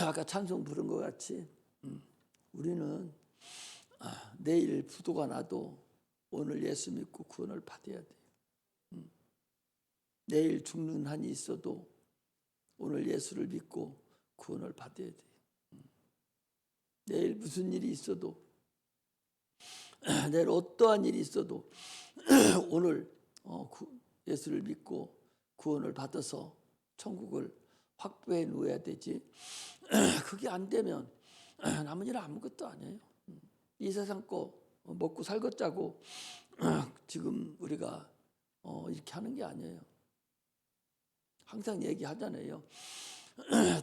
아까 찬송 부른 것 같이 우리는 내일 부도가 나도 오늘 예수 믿고 구원을 받아야 돼요. 내일 죽는 한이 있어도 오늘 예수를 믿고 구원을 받아야 돼요. 내일 무슨 일이 있어도 내일 어떠한 일이 있어도 오늘 예수를 믿고 구원을 받아서 천국을 확보해 놓아야 되지. 그게 안 되면 남은 일은 아무것도 아니에요. 이 세상 거 먹고 살겠자고 지금 우리가 이렇게 하는 게 아니에요. 항상 얘기하잖아요.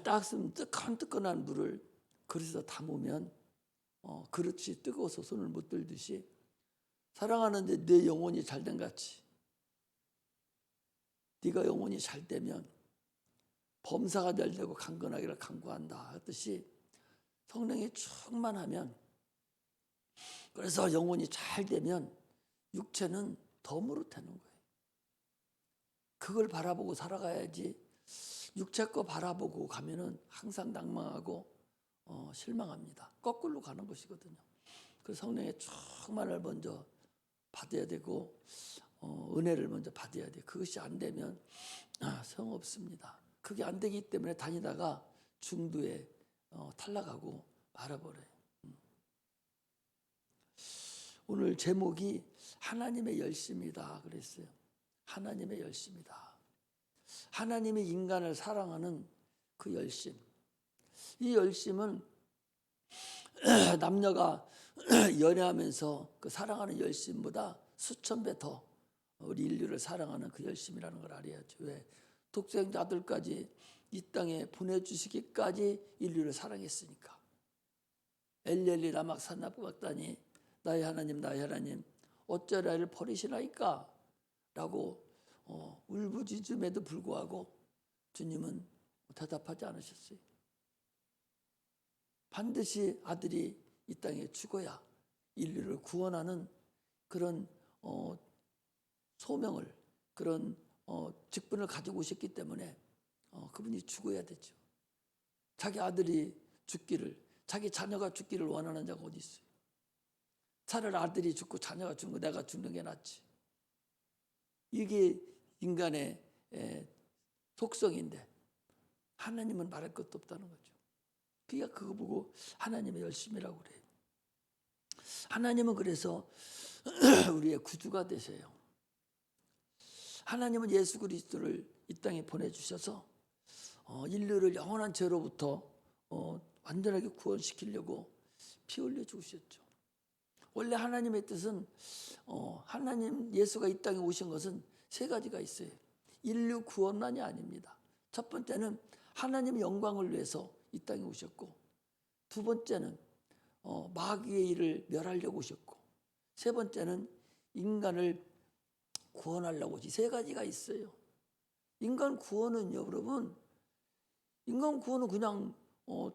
따뜻한 뜨끈뜨끈한 물을 그릇에서 담으면 그릇이 뜨거워서 손을 못 들듯이 사랑하는데 내 영혼이 잘된 같이 네가 영혼이 잘 되면 범사가 되려고 강건하기를 간구한다 하듯이 성령이 충만하면, 그래서 영혼이 잘 되면 육체는 덤으로 되는 거예요. 그걸 바라보고 살아가야지 육체 거 바라보고 가면은 항상 낭망하고 실망합니다. 거꾸로 가는 것이거든요. 그래서 성령의 충만을 먼저 받아야 되고 은혜를 먼저 받아야 돼요. 그것이 안 되면 소용없습니다. 그게 안 되기 때문에 다니다가 중도에 탈락하고 말아버려요. 오늘 제목이 하나님의 열심이다 그랬어요. 하나님의 열심이다. 하나님이 인간을 사랑하는 그 열심. 이 열심은 남녀가 연애하면서 그 사랑하는 열심보다 수천 배 더 우리 인류를 사랑하는 그 열심이라는 걸 알아야죠. 왜? 독생자 아들까지 이 땅에 보내주시기까지 인류를 사랑했으니까. 엘리엘리 라막 산나부각다니 나의 하나님 어찌하여 나를 버리시나이까 라고 울부짖음에도 불구하고 주님은 대답하지 않으셨어요. 반드시 아들이 이 땅에 죽어야 인류를 구원하는 그런 소명을, 그런 직분을 가지고 오셨기 때문에 그분이 죽어야 되죠. 자기 아들이 죽기를, 자기 자녀가 죽기를 원하는 자가 어디 있어요? 차라리 아들이 죽고 자녀가 죽는 거 내가 죽는 게 낫지. 이게 인간의 속성인데 하나님은 말할 것도 없다는 거죠. 그러니까 그거 보고 하나님의 열심이라고 그래요. 하나님은 그래서 우리의 구주가 되세요. 하나님은 예수 그리스도를 이 땅에 보내주셔서 인류를 영원한 죄로부터 완전하게 구원시키려고 피 흘려 죽으셨죠. 원래 하나님의 뜻은 하나님 예수가 이 땅에 오신 것은 세 가지가 있어요. 인류 구원만이 아닙니다. 첫 번째는 하나님의 영광을 위해서 이 땅에 오셨고, 두 번째는 마귀의 일을 멸하려고 오셨고, 세 번째는 인간을 구원하려고 오지. 세 가지가 있어요. 인간 구원은요, 여러분, 인간 구원은 그냥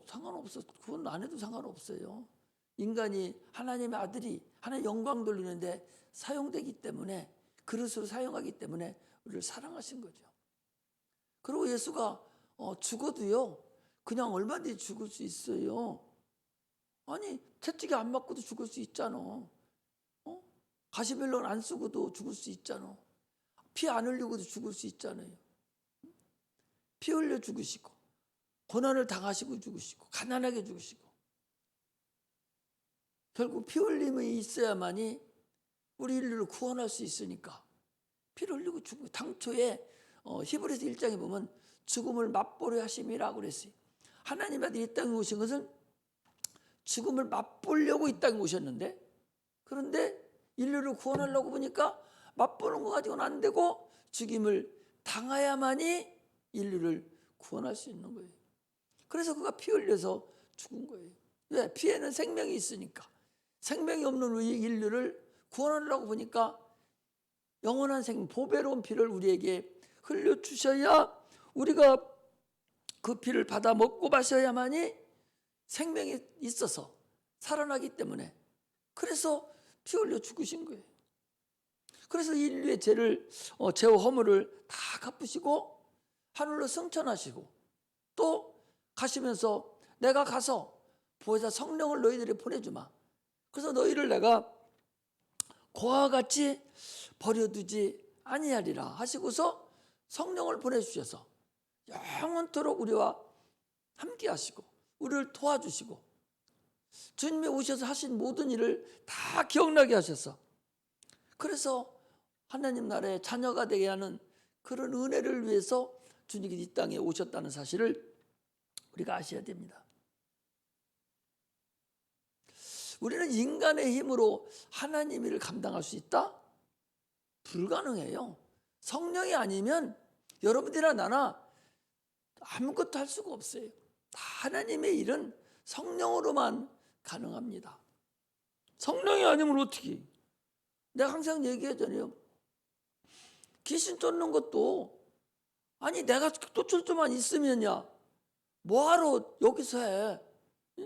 상관없어. 구원 안 해도 상관없어요. 인간이 하나님의 아들이 하나님의 영광 돌리는데 사용되기 때문에, 그릇으로 사용하기 때문에 우리를 사랑하신 거죠. 그리고 예수가 죽어도요, 그냥 얼마든지 죽을 수 있어요. 아니, 채찍이 안 맞고도 죽을 수 있잖아. 가시멜론 안 쓰고도 죽을 수 있잖아. 피 안 흘리고도 죽을 수 있잖아요. 피 흘려 죽으시고, 고난을 당하시고 죽으시고, 가난하게 죽으시고. 결국 피 흘림이 있어야만이 우리 인류를 구원할 수 있으니까 피를 흘리고 죽고, 당초에 히브리서 1장에 보면 죽음을 맛보려 하심이라고 그랬어요. 하나님 아들이 이 땅에 오신 것은 죽음을 맛보려고 이 땅에 오셨는데, 그런데 인류를 구원하려고 보니까 맛보는 거 가지고는 안 되고 죽임을 당해야만이 인류를 구원할 수 있는 거예요. 그래서 그가 피 흘려서 죽은 거예요. 왜? 피에는 생명이 있으니까. 생명이 없는 우리 인류를 구원하려고 보니까 영원한 생명, 보배로운 피를 우리에게 흘려주셔야 우리가 그 피를 받아 먹고 마셔야만이 생명이 있어서 살아나기 때문에, 그래서 피 흘려 죽으신 거예요. 그래서 인류의 죄와 허물을 다 갚으시고 하늘로 승천하시고 또 가시면서 내가 가서 보혜사 성령을 너희들이 보내주마. 그래서 너희를 내가 고아와 같이 버려두지 아니하리라 하시고서 성령을 보내주셔서 영원토록 우리와 함께 하시고 우리를 도와주시고 주님이 오셔서 하신 모든 일을 다 기억나게 하셔서 그래서 하나님 나라의 자녀가 되게 하는 그런 은혜를 위해서 주님이 이 땅에 오셨다는 사실을 우리가 아셔야 됩니다. 우리는 인간의 힘으로 하나님 일을 감당할 수 있다? 불가능해요. 성령이 아니면 여러분들이나 나나 아무것도 할 수가 없어요. 하나님의 일은 성령으로만 가능합니다. 성령이 아니면 어떻게? 내가 항상 얘기하잖아요. 귀신 쫓는 것도 아니 내가 쫓을 수만 있으면야 뭐하러 여기서 해?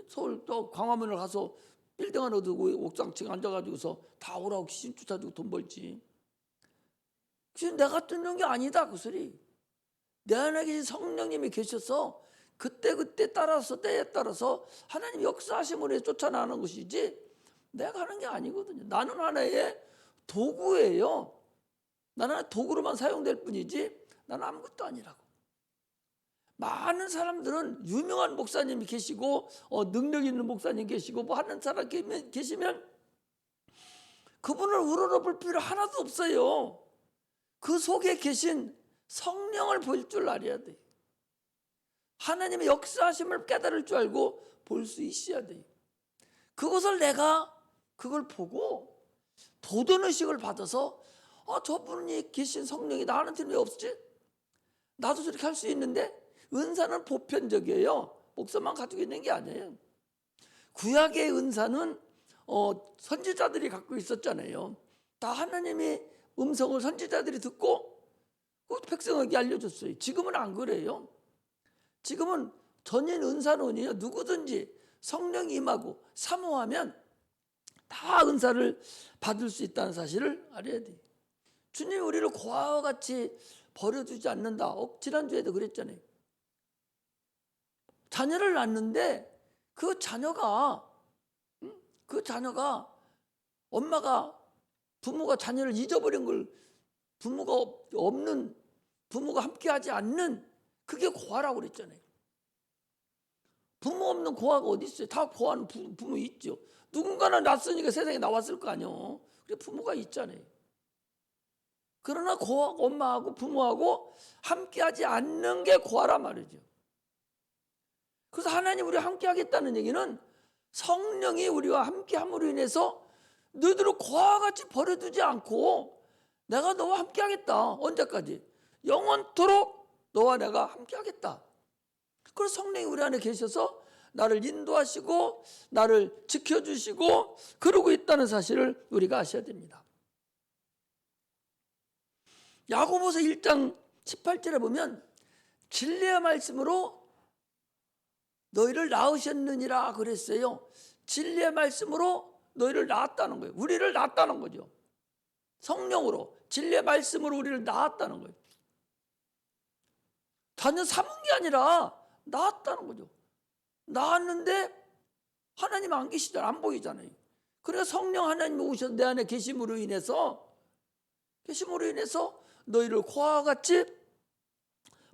서울 또 광화문을 가서 빌딩 하나 두고 옥상층 앉아가지고서 다 오라고 귀신 쫓아주고 돈 벌지. 귀신 내가 쫓는 게 아니다 그 소리. 내 안에 계신 성령님이 계셔서 그때 따라서 때에 따라서 하나님 역사하심으로 쫓아나가는 것이지 내가 하는 게 아니거든요. 나는 하나의 도구예요. 나는 하나의 도구로만 사용될 뿐이지 나는 아무것도 아니라고. 많은 사람들은 유명한 목사님이 계시고 능력 있는 목사님 계시고 뭐 하는 사람 계시면 그분을 우러러볼 필요 하나도 없어요. 그 속에 계신 성령을 볼 줄 알아야 돼요. 하나님의 역사하심을 깨달을 줄 알고 볼 수 있어야 돼요. 그것을 내가 그걸 보고 도전의식을 받아서 저분이 계신 성령이 나한테는 왜 없지? 나도 저렇게 할 수 있는데. 은사는 보편적이에요. 목사만 가지고 있는 게 아니에요. 구약의 은사는 선지자들이 갖고 있었잖아요. 다 하나님의 음성을 선지자들이 듣고 백성에게 알려줬어요. 지금은 안 그래요. 지금은 전인 은사론이요. 누구든지 성령이 임하고 사모하면 다 은사를 받을 수 있다는 사실을 알아야 돼요. 주님이 우리를 고아와 같이 버려두지 않는다. 지난주에도 그랬잖아요. 자녀를 낳는데 그 자녀가 부모가 자녀를 잊어버린 걸 부모가 함께하지 않는 그게 고아라고 그랬잖아요. 부모 없는 고아가 어디 있어요? 다 고아는 부모 있죠. 누군가는 낳았으니까 세상에 나왔을 거 아니에요. 그래 부모가 있잖아요. 그러나 고아가 엄마하고 부모하고 함께하지 않는 게 고아란 말이죠. 그래서 하나님 우리와 함께 하겠다는 얘기는 성령이 우리와 함께 함으로 인해서 너희들을 고아와 같이 버려두지 않고 내가 너와 함께 하겠다. 언제까지? 영원토록 너와 내가 함께 하겠다. 그래서 성령이 우리 안에 계셔서 나를 인도하시고 나를 지켜주시고 그러고 있다는 사실을 우리가 아셔야 됩니다. 야고보서 1장 18절에 보면 진리의 말씀으로 너희를 낳으셨느니라 그랬어요. 진리의 말씀으로 너희를 낳았다는 거예요. 우리를 낳았다는 거죠. 성령으로 진리의 말씀으로 우리를 낳았다는 거예요. 자녀 삼은 게 아니라 낳았다는 거죠. 낳았는데 하나님 안 계시잖아요. 안 보이잖아요. 그래서 성령 하나님이 오셔서 내 안에 계심으로 인해서 너희를 고아와 같이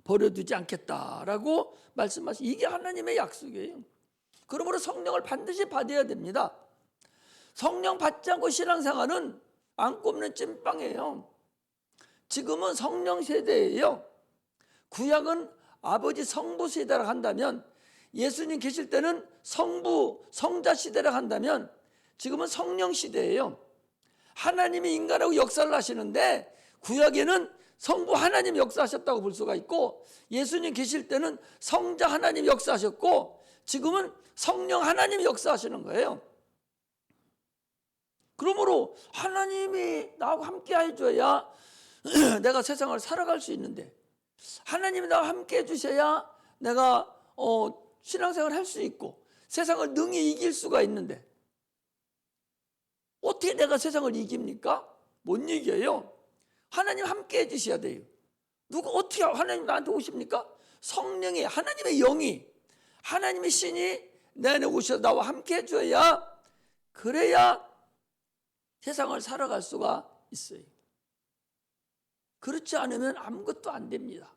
버려두지 않겠다라고 말씀하시. 이게 하나님의 약속이에요. 그러므로 성령을 반드시 받아야 됩니다. 성령 받지 않고 신앙생활은 안 꼽는 찐빵이에요. 지금은 성령 세대예요. 구약은 아버지 성부 세대라 한다면, 예수님 계실 때는 성부 성자 시대라 한다면, 지금은 성령 시대예요. 하나님이 인간하고 역사를 하시는데 구약에는 성부 하나님 역사하셨다고 볼 수가 있고, 예수님 계실 때는 성자 하나님 역사하셨고, 지금은 성령 하나님 역사하시는 거예요. 그러므로 하나님이 나하고 함께 해줘야 내가 세상을 살아갈 수 있는데, 하나님이 나와 함께 해주셔야 내가 신앙생활을 할 수 있고 세상을 능히 이길 수가 있는데, 어떻게 내가 세상을 이깁니까? 못 이겨요. 하나님 함께 해주셔야 돼요. 어떻게 하나님 나한테 오십니까? 성령이, 하나님의 영이, 하나님의 신이 내 안에 오셔서 나와 함께 해줘야, 그래야 세상을 살아갈 수가 있어요. 그렇지 않으면 아무것도 안 됩니다.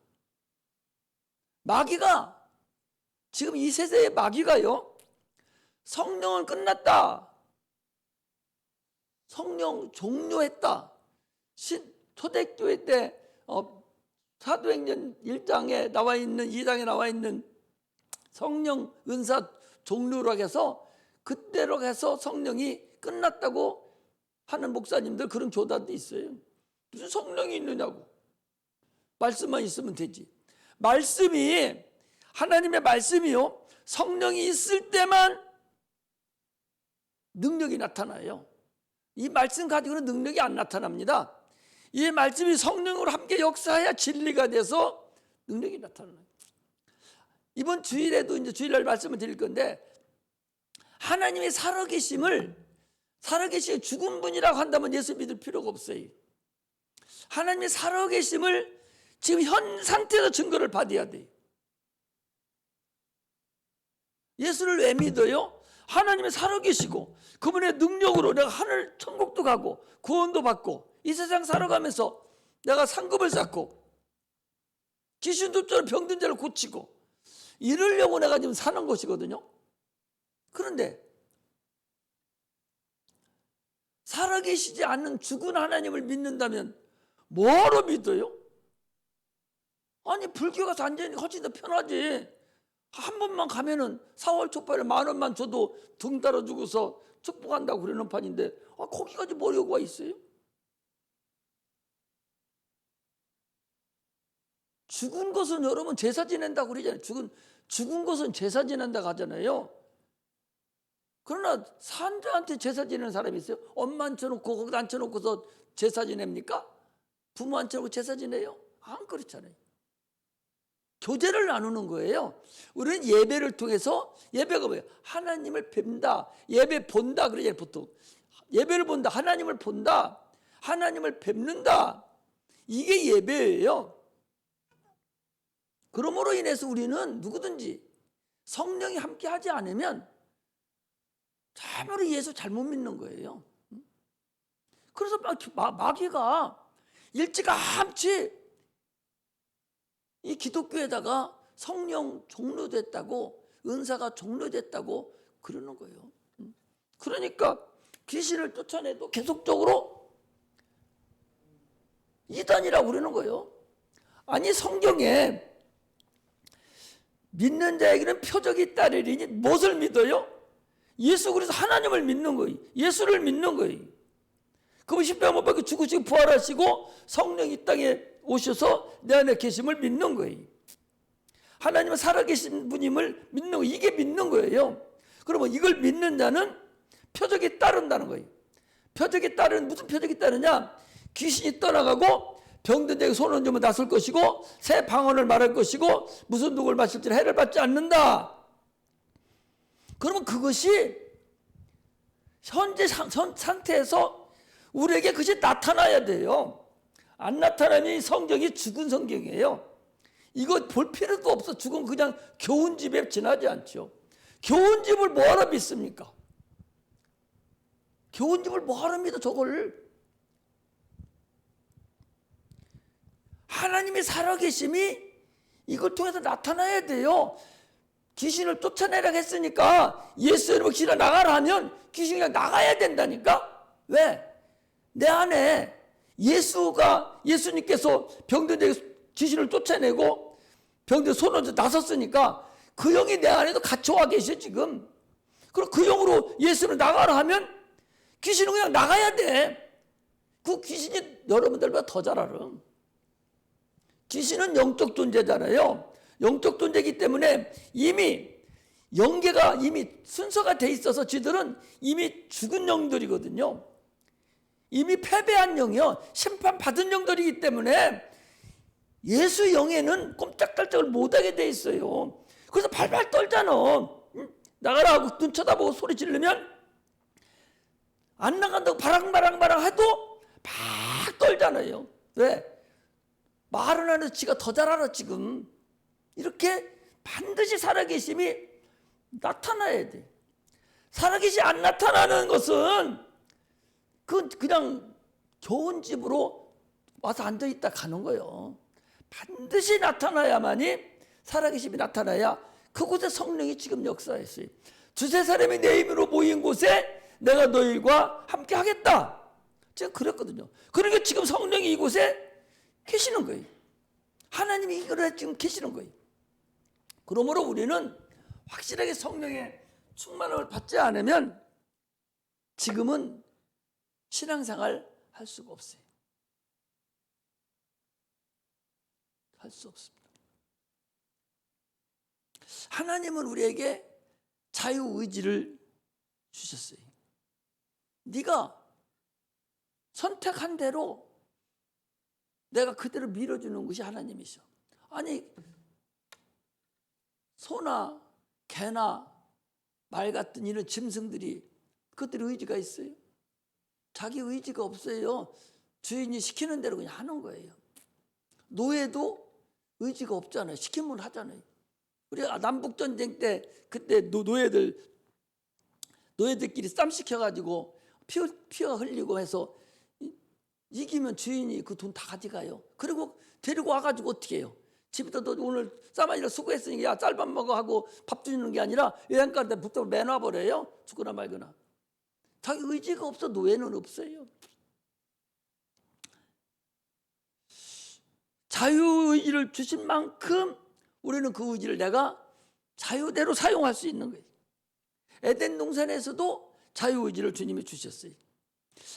마귀가, 지금 이 세대의 마귀가요, 성령은 끝났다, 성령 종료했다. 초대교회 때 사도행전 1장에 나와 있는, 2장에 나와 있는 성령 은사 종료라고 해서, 그때로 해서 성령이 끝났다고 하는 목사님들, 그런 교단도 있어요. 무슨 성령이 있느냐고. 말씀만 있으면 되지. 말씀이, 하나님의 말씀이요, 성령이 있을 때만 능력이 나타나요. 이 말씀 가지고는 능력이 안 나타납니다. 이 말씀이 성령으로 함께 역사해야 진리가 돼서 능력이 나타나요. 이번 주일에도 이제 주일날 말씀을 드릴 건데, 하나님의 살아계심을 죽은 분이라고 한다면 예수 믿을 필요가 없어요. 하나님의 살아계심을 지금 현 상태에서 증거를 받아야 돼요. 예수를 왜 믿어요? 하나님의 살아계시고 그분의 능력으로 내가 하늘 천국도 가고 구원도 받고 이 세상 살아가면서 내가 상급을 쌓고 귀신도 쫓아 병든 자를 고치고 이러려고 내가 지금 사는 것이거든요. 그런데 살아계시지 않는 죽은 하나님을 믿는다면 뭐로 믿어요? 아니, 불교 가서 완전히 훨씬 더 편하지. 한 번만 가면은 4월 초발에 10,000원만 줘도 등 따라주고서 축복한다고 그러는 판인데, 거기까지 뭐려고 와 있어요? 죽은 것은 여러분 제사 지낸다고 그러잖아요. 죽은 것은 제사 지낸다고 하잖아요. 그러나 산자한테 제사 지내는 사람이 있어요? 엄마 앉혀놓고 거기다 앉혀놓고서 제사 지냅니까? 부모 앉혀놓고 제사 지내요? 안 그렇잖아요. 교제를 나누는 거예요. 우리는 예배를 통해서, 예배가 뭐예요? 하나님을 뵙다, 예배 본다 그러잖아요. 보통 예배를 본다, 하나님을 본다, 하나님을 뵙는다, 이게 예배예요. 그러므로 인해서 우리는 누구든지 성령이 함께 하지 않으면 참으로 예수 잘못 믿는 거예요. 그래서 마귀가 일찌감치 이 기독교에다가 성령 종료됐다고, 은사가 종료됐다고 그러는 거예요. 그러니까 귀신을 쫓아내도 계속적으로 이단이라고 그러는 거예요. 아니, 성경에 믿는 자에게는 표적이 따르리니 무엇을 믿어요? 예수 그리스도 하나님을 믿는 거예요. 예수를 믿는 거예요. 그분 십자가 못 박혀 죽으시고 부활하시고 성령이 이 땅에 오셔서 내 안에 계심을 믿는 거예요. 하나님은 살아계신 분임을 믿는 거예요. 이게 믿는 거예요. 그러면 이걸 믿는 자는 표적이 따른다는 거예요. 표적이 따르는, 무슨 표적이 따르냐? 귀신이 떠나가고 병든 자에게 손 얹으면 낫을 것이고 새 방언을 말할 것이고 무슨 독을 마실지 해를 받지 않는다. 그러면 그것이 현재 상태에서 우리에게 그것이 나타나야 돼요. 안 나타나니 성경이 죽은 성경이에요. 이거 볼 필요도 없어. 죽은 그냥 교훈집에 지나지 않죠. 교훈집을 뭐하러 믿습니까? 교훈집을 뭐하러 믿어 저걸. 하나님의 살아계심이 이걸 통해서 나타나야 돼요. 귀신을 쫓아내라고 했으니까 예수 이름으로 귀신을 나가라 하면 귀신이 그냥 나가야 된다니까. 왜? 내 안에 예수님께서 병든 자에게 귀신을 쫓아내고 병든 손을 나섰으니까 그 영이 내 안에도 갇혀와 계셔 지금. 그럼 그 영으로 예수를 나가라 하면 귀신은 그냥 나가야 돼. 그 귀신이 여러분들보다 더 잘 알아. 귀신은 영적 존재잖아요. 영적 존재이기 때문에 이미 영계가 이미 순서가 돼 있어서 쥐들은 이미 죽은 영들이거든요. 이미 패배한 영이요. 심판받은 영들이기 때문에 예수 영에는 꼼짝달짝을 못하게 돼 있어요. 그래서 발발 떨잖아. 나가라 하고 눈 쳐다보고 소리 지르면 안 나간다고 바랑바랑 해도 막 떨잖아요. 왜? 말은 안 해도 지가 더 잘 알아 지금. 이렇게 반드시 살아계심이 나타나야 돼. 살아계시 안 나타나는 것은 그냥 좋은 집으로 와서 앉아있다 가는 거예요. 반드시 나타나야만이, 살아계심이 나타나야 그곳에 성령이 지금 역사했어요. 두세 사람이 내 이름으로 모인 곳에 내가 너희와 함께 하겠다. 제가 그랬거든요. 그러니까 지금 성령이 이곳에 계시는 거예요. 하나님이 이곳에 지금 계시는 거예요. 그러므로 우리는 확실하게 성령의 충만함을 받지 않으면 지금은 신앙생활 할 수가 없어요. 할 수 없습니다. 하나님은 우리에게 자유의지를 주셨어요. 네가 선택한 대로 내가 그대로 밀어주는 것이 하나님이셔. 아니, 소나 개나 말 같은 이런 짐승들이 그들의 의지가 있어요? 자기 의지가 없어요. 주인이 시키는 대로 그냥 하는 거예요. 노예도 의지가 없잖아요. 시키면 하잖아요. 우리가 남북전쟁 때 그때 노예들끼리 쌈 시켜가지고 피가 흘리고 해서 이기면 주인이 그 돈 다 가져가요. 그리고 데리고 와가지고 어떻게 해요? 집에다 너 오늘 쌈아니라 수고했으니까 야 쌀밥 먹어 하고 밥 주는 게 아니라 여행가한테 붙들어 매놔버려요. 죽거나 말거나. 자기 의지가 없어. 노예는 없어요. 자유의지를 주신 만큼 우리는 그 의지를 내가 자유대로 사용할 수 있는 거예요. 에덴 동산에서도 자유의지를 주님이 주셨어요.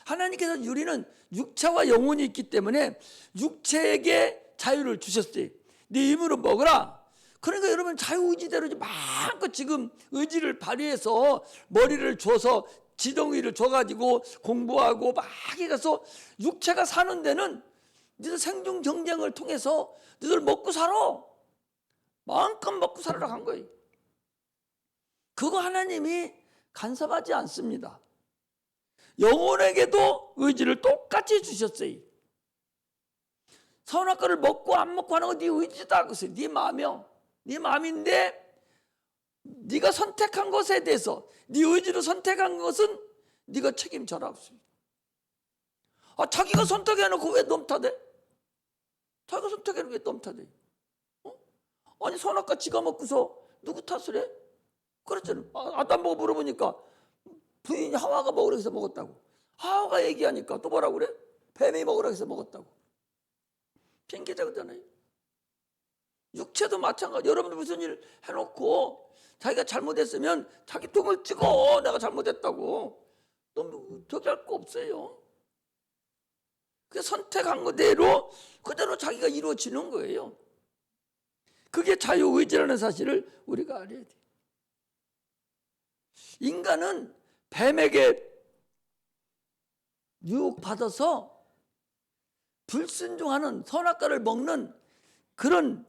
하나님께서 우리는 육체와 영혼이 있기 때문에 육체에게 자유를 주셨어요. 네 힘으로 먹으라. 그러니까 여러분 자유의지대로 마음껏 지금 의지를 발휘해서 머리를 줘서 지덩이를 줘가지고 공부하고 막 해가서 육체가 사는 데는 너희들 생존 경쟁을 통해서 너희들 먹고 살아. 마음껏 먹고 살아라 한 거예요. 그거 하나님이 간섭하지 않습니다. 영혼에게도 의지를 똑같이 주셨어요. 선악과를 먹고 안 먹고 하는 건 네 의지다. 그래서 네 마음이요. 네 마음인데 네가 선택한 것에 대해서 네 의지로 선택한 것은 네가 책임져라. 자기가 선택해놓고 왜 넘타대? 자기가 선택해놓고 왜 넘타대? 아니 선악과 지가 먹고서 누구 탓을 해? 그랬잖아. 아담 보고 물어보니까 부인이 하와가 먹으라 해서 먹었다고. 하와가 얘기하니까 또 뭐라고 그래? 뱀이 먹으라 해서 먹었다고. 핑계자잖아요. 육체도 마찬가지. 여러분들 무슨 일 해놓고 자기가 잘못했으면 자기 등을 찍어. 내가 잘못했다고. 너무 저기 할 거 없어요. 그 선택한 거대로 그대로 자기가 이루어지는 거예요. 그게 자유의지라는 사실을 우리가 알아야 돼요. 인간은 뱀에게 유혹받아서 불순종하는 선악과를 먹는 그런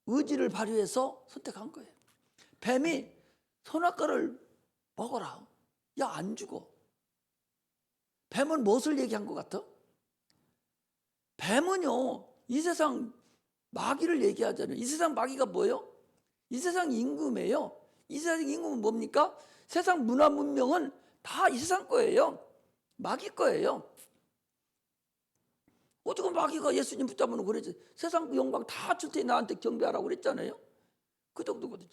의지를 발휘해서 선택한 거예요. 뱀이 선악과를 먹어라. 야, 안 죽어. 뱀은 무엇을 얘기한 것 같아? 뱀은요, 이 세상 마귀를 얘기하잖아요. 이 세상 마귀가 뭐예요? 이 세상 임금이에요. 이 세상 임금은 뭡니까? 세상 문화 문명은 다 이 세상 거예요. 마귀 거예요. 어떻게 마귀가 예수님 붙잡아놓고 그러지? 세상 영광 다 줄 테니 나한테 경배하라고 그랬잖아요. 그 정도거든요.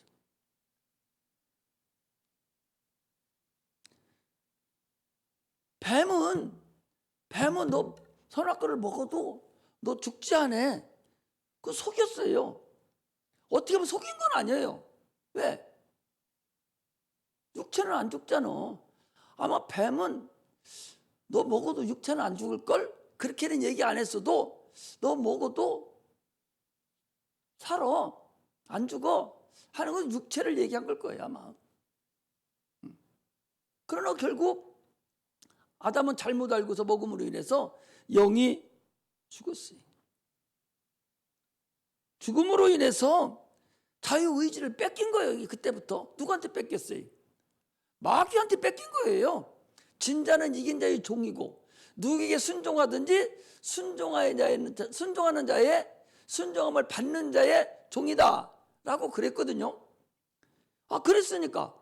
뱀은 너 선악과를 먹어도 너 죽지 않아. 그거 속였어요. 어떻게 보면 속인 건 아니에요. 왜? 육체는 안 죽잖아. 아마 뱀은 너 먹어도 육체는 안 죽을걸? 그렇게는 얘기 안 했어도 너 먹어도 살아. 안 죽어. 하는 건 육체를 얘기한 걸 거예요 아마. 그러나 결국 아담은 잘못 알고서 먹음으로 인해서 영이 죽었어요. 죽음으로 인해서 자유의지를 뺏긴 거예요. 그때부터. 누구한테 뺏겼어요? 마귀한테 뺏긴 거예요. 진자는 이긴 자의 종이고 누구에게 순종하든지 순종하는 자의 순종함을 받는 자의 종이다 라고 그랬거든요. 그랬으니까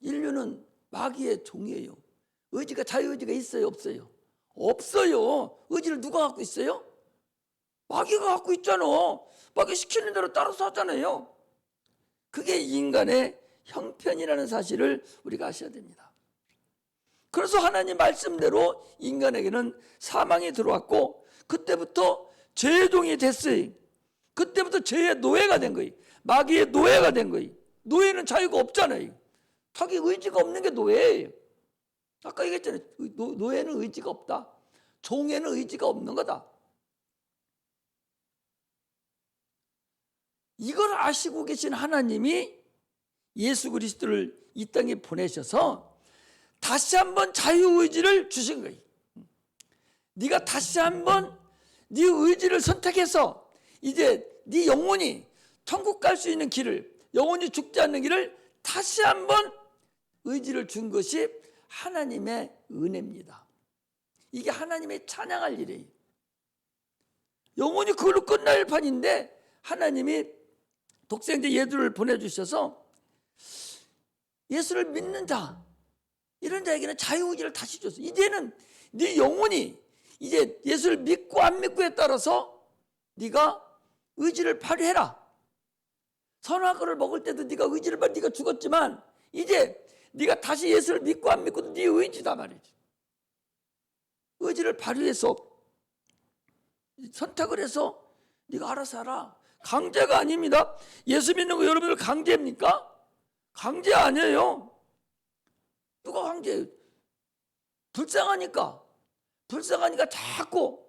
인류는 마귀의 종이에요. 의지가, 자유의지가 있어요, 없어요? 없어요. 의지를 누가 갖고 있어요? 마귀가 갖고 있잖아. 마귀 시키는 대로 따라서 하잖아요. 그게 인간의 형편이라는 사실을 우리가 아셔야 됩니다. 그래서 하나님 말씀대로 인간에게는 사망이 들어왔고, 그때부터 죄의 종이 됐어요. 그때부터 죄의 노예가 된 거예요. 마귀의 노예가 된 거예요. 노예는 자유가 없잖아요. 자기 의지가 없는 게 노예예요. 아까 얘기했잖아요. 노예는 의지가 없다. 종에는 의지가 없는 거다. 이걸 아시고 계신 하나님이 예수 그리스도를 이 땅에 보내셔서 다시 한번 자유의지를 주신 거예요. 네가 다시 한번 네 의지를 선택해서 이제 네 영혼이 천국 갈 수 있는 길을, 영혼이 죽지 않는 길을 다시 한번 의지를 준 것이 하나님의 은혜입니다. 이게 하나님의 찬양할 일이에요. 영혼이 그걸로 끝날 판인데 하나님이 독생자 예수를 보내주셔서 예수를 믿는 자, 이런 자에게는 자유의지를 다시 줬어. 이제는 네 영혼이 이제 예수를 믿고 안 믿고에 따라서 네가 의지를 발휘해라. 선악과를 먹을 때도 네가 의지를 발휘, 네가 죽었지만 이제 네가 다시 예수를 믿고 안 믿고도 네 의지다 말이지. 의지를 발휘해서 선택을 해서 네가 알아서 하라. 강제가 아닙니다. 예수 믿는 거 여러분들 강제입니까? 강제 아니에요. 누가 강제해요? 불쌍하니까 자꾸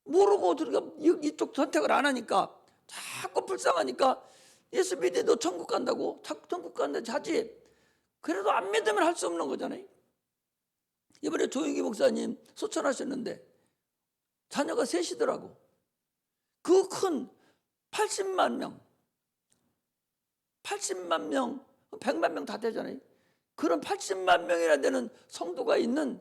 모르고 우리가 이쪽 선택을 안 하니까 자꾸 불쌍하니까 예수 믿어도 천국 간다고, 천국 간다고 하지. 그래도 안 믿으면 할 수 없는 거잖아요. 이번에 조영기 목사님 소천하셨는데 자녀가 셋이더라고. 그 큰 80만 명, 100만 명 다 되잖아요. 그런 80만 명이나 되는 성도가 있는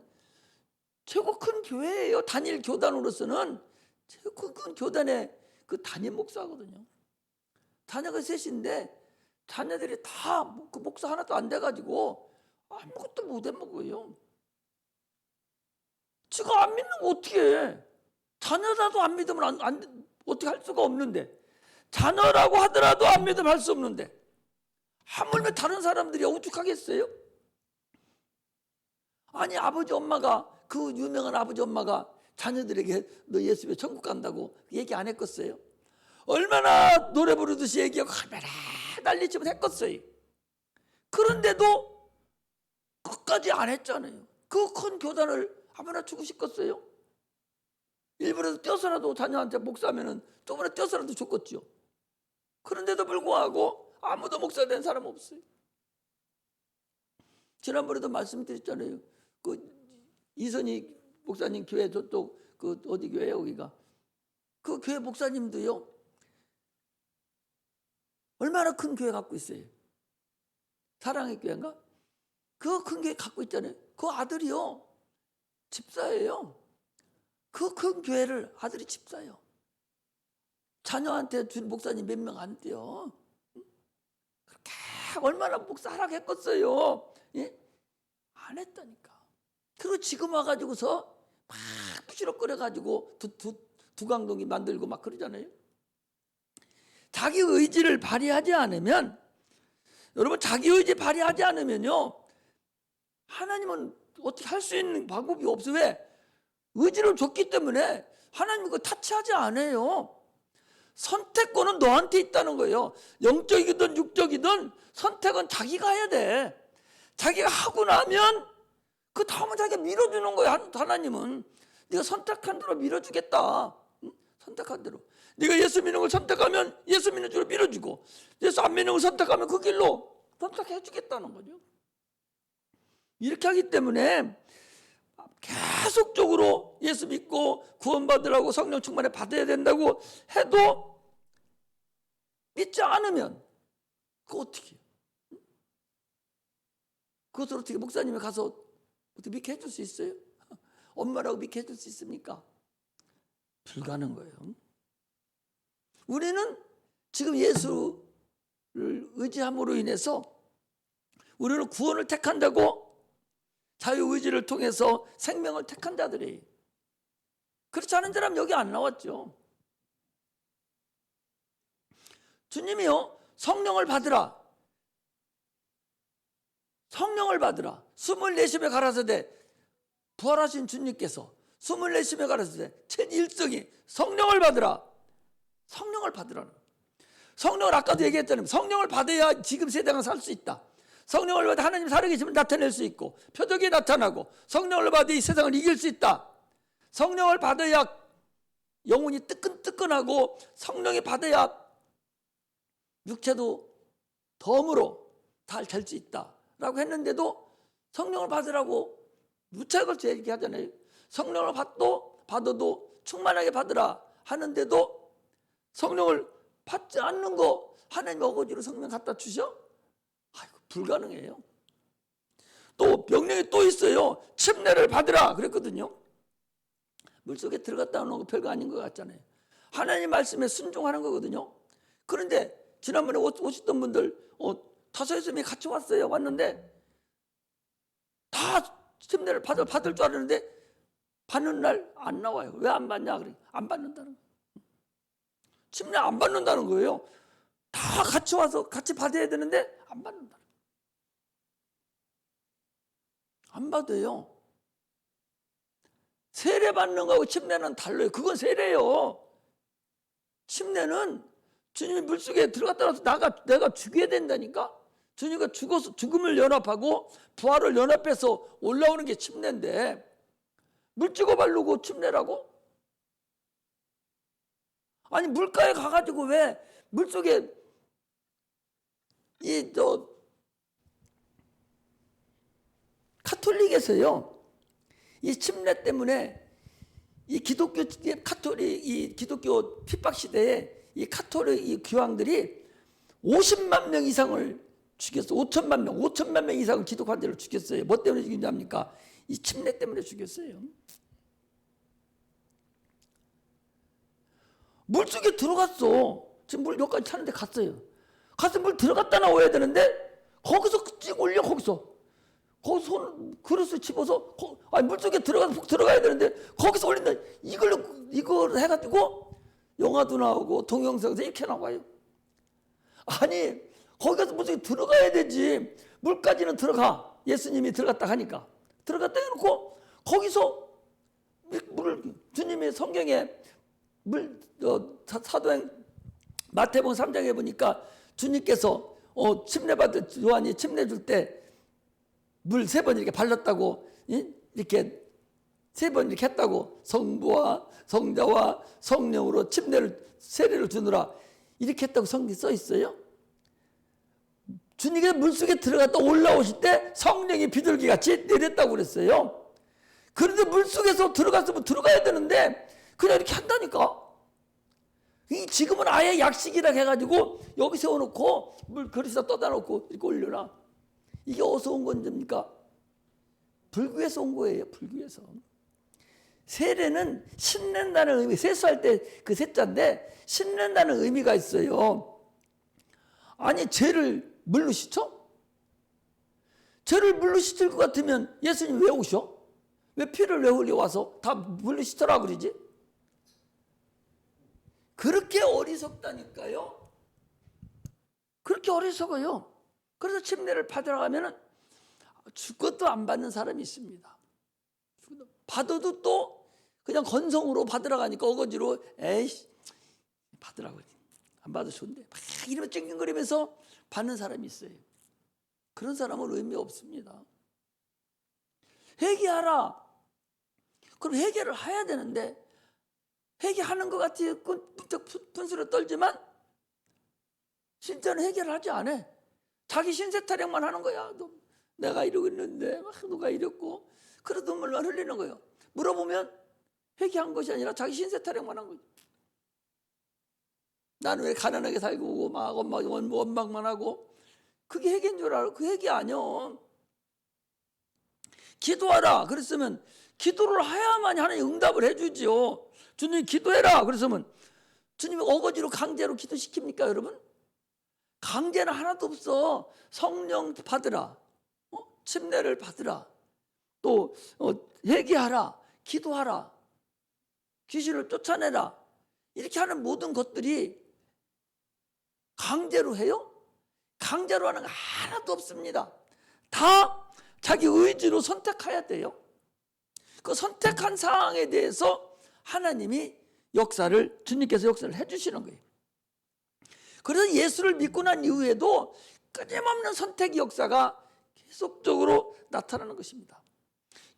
최고 큰 교회예요. 단일 교단으로서는 최고 큰 교단의 그 담임 목사거든요. 자녀가 셋인데 자녀들이 다 그 목사 하나도 안 돼가지고 아무것도 못 해먹어요. 지가 안 믿는 거 어떻게 해? 자녀라도 안 믿으면 어떻게 할 수가 없는데, 자녀라고 하더라도 안 믿으면 할 수 없는데, 하물며 다른 사람들이 오죽하겠어요? 아니 아버지 엄마가, 그 유명한 아버지 엄마가 자녀들에게 너 예수 믿어 천국 간다고 얘기 안 했겠어요? 얼마나 노래 부르듯이 얘기하고 얼마나 난리치면 했겠어요? 그런데도 끝까지 안 했잖아요. 그 큰 교단을 아무나 주고 싶겠어요? 일부러 떼어서라도 자녀한테 목사하면은 조금이라도 떼어서라도 줬겠죠. 그런데도 불구하고 아무도 목사 된 사람 없어요. 지난번에도 말씀드렸잖아요. 그 이선희 목사님 교회 저쪽 그 어디 교회 여기가 그 교회 목사님도요. 얼마나 큰 교회 갖고 있어요. 사랑의 교회인가? 그 큰 교회 갖고 있잖아요. 그 아들이요. 집사예요. 그 큰 교회를 아들이 집사예요. 자녀한테 준 목사님 몇 명 안 돼요. 그렇게 얼마나 목사 하락했겠어요. 예? 안 했다니까. 그리고 지금 와가지고서 막 부시럭거려가지고 두강동이 만들고 막 그러잖아요. 자기 의지를 발휘하지 않으면, 여러분 자기 의지 발휘하지 않으면요 하나님은 어떻게 할 수 있는 방법이 없어요. 왜? 의지를 줬기 때문에 하나님 그거 타치하지 않아요. 선택권은 너한테 있다는 거예요. 영적이든 육적이든 선택은 자기가 해야 돼. 자기가 하고 나면 그 다음은 자기가 밀어주는 거야. 하나님은 네가 선택한 대로 밀어주겠다. 응? 선택한 대로. 네가 예수 믿는 걸 선택하면 예수 믿는 줄로 밀어주고, 예수 안 믿는 걸 선택하면 그 길로 선택해 주겠다는 거죠. 이렇게 하기 때문에 계속적으로 예수 믿고 구원받으라고 성령 충만을 받아야 된다고 해도 믿지 않으면 그거 어떻게 해요? 그것을 어떻게 목사님이 가서 어떻게 믿게 해줄 수 있어요? 엄마라고 믿게 해줄 수 있습니까? 불가능한 거예요. 우리는 지금 예수를 의지함으로 인해서 우리는 구원을 택한다고 자유의지를 통해서 생명을 택한 자들이, 그렇지 않은 사람 여기 안 나왔죠. 주님이요, 성령을 받으라. 성령을 받으라. 24심에 가라사대, 부활하신 주님께서 24심에 가라사대 제1성이 성령을 받으라. 성령을 받으라는. 성령을 아까도 얘기했잖아요. 성령을 받아야 지금 세상을 살 수 있다. 성령을 받아 하나님 살아계심을 나타낼 수 있고 표적이 나타나고, 성령을 받아 이 세상을 이길 수 있다. 성령을 받아야 영혼이 뜨끈뜨끈하고, 성령이 받아야 육체도 덤으로 잘 될 수 있다라고 했는데도 성령을 받으라고 무차별로 얘기하잖아요. 성령을 받아도 충만하게 받으라 하는데도 성령을 받지 않는 거 하나님 어거지로 성령 갖다 주셔? 아이고, 불가능해요. 또 명령이 또 있어요. 침례를 받으라 그랬거든요. 물속에 들어갔다 오는 거 별거 아닌 것 같잖아요. 하나님 말씀에 순종하는 거거든요. 그런데 지난번에 오셨던 분들 다섯여섯이 같이 왔는데 다 침례를 받을 줄 알았는데 받는 날 안 나와요. 왜 안 받냐? 그래, 안 받는다는 거예요. 침례 안 받는다는 거예요. 다 같이 와서 같이 받아야 되는데 안 받는다. 안 받아요. 세례 받는 거하고 침례는 달라요. 그건 세례예요. 침례는 주님이 물속에 들어갔다 나서 내가 죽여야 된다니까. 주님과 죽어서 죽음을 연합하고 부활을 연합해서 올라오는 게 침례인데, 물 찍어 바르고 침례라고? 아니, 물가에 가가지고 왜 물속에 카톨릭에서요, 이 침례 때문에 이 기독교 핍박 시대에 이 카톨릭 이 교황들이 50만 명 이상을 죽였어요. 5천만 명 이상을 기독 환자를 죽였어요. 뭐 때문에 죽였냐입니까? 이 침례 때문에 죽였어요. 물속에 들어갔어. 지금 물 여기까지 차는데 갔어요. 가서 물 들어갔다 나와야 되는데 거기서 찍 올려. 거기서 손 그릇을 집어서 물속에 들어가야 되는데 거기서 올린다. 이걸 해가지고 영화도 나오고 동영상에서 이렇게 나와요. 아니, 거기 가서 물속에 들어가야 되지. 물까지는 들어가. 예수님이 들어갔다 하니까. 들어갔다 해놓고 거기서 주님의 성경에 사도행 마태복음 3장에 보니까 주님께서 침례받은 요한이 침례 줄 때 물 3번 이렇게 발랐다고, 이렇게 3번 이렇게 했다고, 성부와 성자와 성령으로 세례를 주느라 이렇게 했다고 성경에 써 있어요. 주님께서 물속에 들어갔다 올라오실 때 성령이 비둘기같이 내렸다고 그랬어요. 그런데 물속에서 들어갔으면 들어가야 되는데 그냥 이렇게 한다니까. 지금은 아예 약식이라 해가지고 여기 세워놓고 물 그릇에다 떠다 놓고 이렇게 올려라. 이게 어디서 온 겁니까? 불교에서 온 거예요. 불교에서. 세례는 신낸다는 의미, 세수할 때 그 세자인데 신낸다는 의미가 있어요. 아니, 죄를 물로 씻어? 죄를 물로 씻을 것 같으면 예수님 왜 오셔? 왜 피를 왜 흘려와서 다 물로 씻어라 그러지? 그렇게 어리석다니까요. 그렇게 어리석어요. 그래서 침례를 받으러 가면은 죽어도 안 받는 사람이 있습니다. 받아도 또 그냥 건성으로 받으러 가니까 어거지로 에이씨 받으라고 안 받아도 좋은데 막 이러면 찡찡거리면서 받는 사람이 있어요. 그런 사람은 의미 없습니다. 회개하라. 그럼 회개를 해야 되는데 회개하는 것 같이 분수를 떨지만 진짜는 회개를 하지 않아. 자기 신세 타령만 하는 거야. 내가 이러고 있는데 누가 이랬고 그래서 눈물만 흘리는 거예요. 물어보면 회개한 것이 아니라 자기 신세 타령만 한 거죠. 나는 왜 가난하게 살고 막 엄마 원망만 하고, 그게 회개인 줄 알아? 그 회개 아니야. 기도하라 그랬으면 기도를 해야만 하나님 응답을 해주지요. 주님 기도해라 그랬으면 주님이 어거지로 강제로 기도시킵니까 여러분? 강제는 하나도 없어. 성령 받으라, 침례를 받으라, 또 회개하라, 기도하라, 귀신을 쫓아내라, 이렇게 하는 모든 것들이 강제로 해요? 강제로 하는 거 하나도 없습니다. 다 자기 의지로 선택해야 돼요. 그 선택한 상황에 대해서 하나님이 주님께서 역사를 해주시는 거예요. 그래서 예수를 믿고 난 이후에도 끊임없는 선택의 역사가 계속적으로 나타나는 것입니다.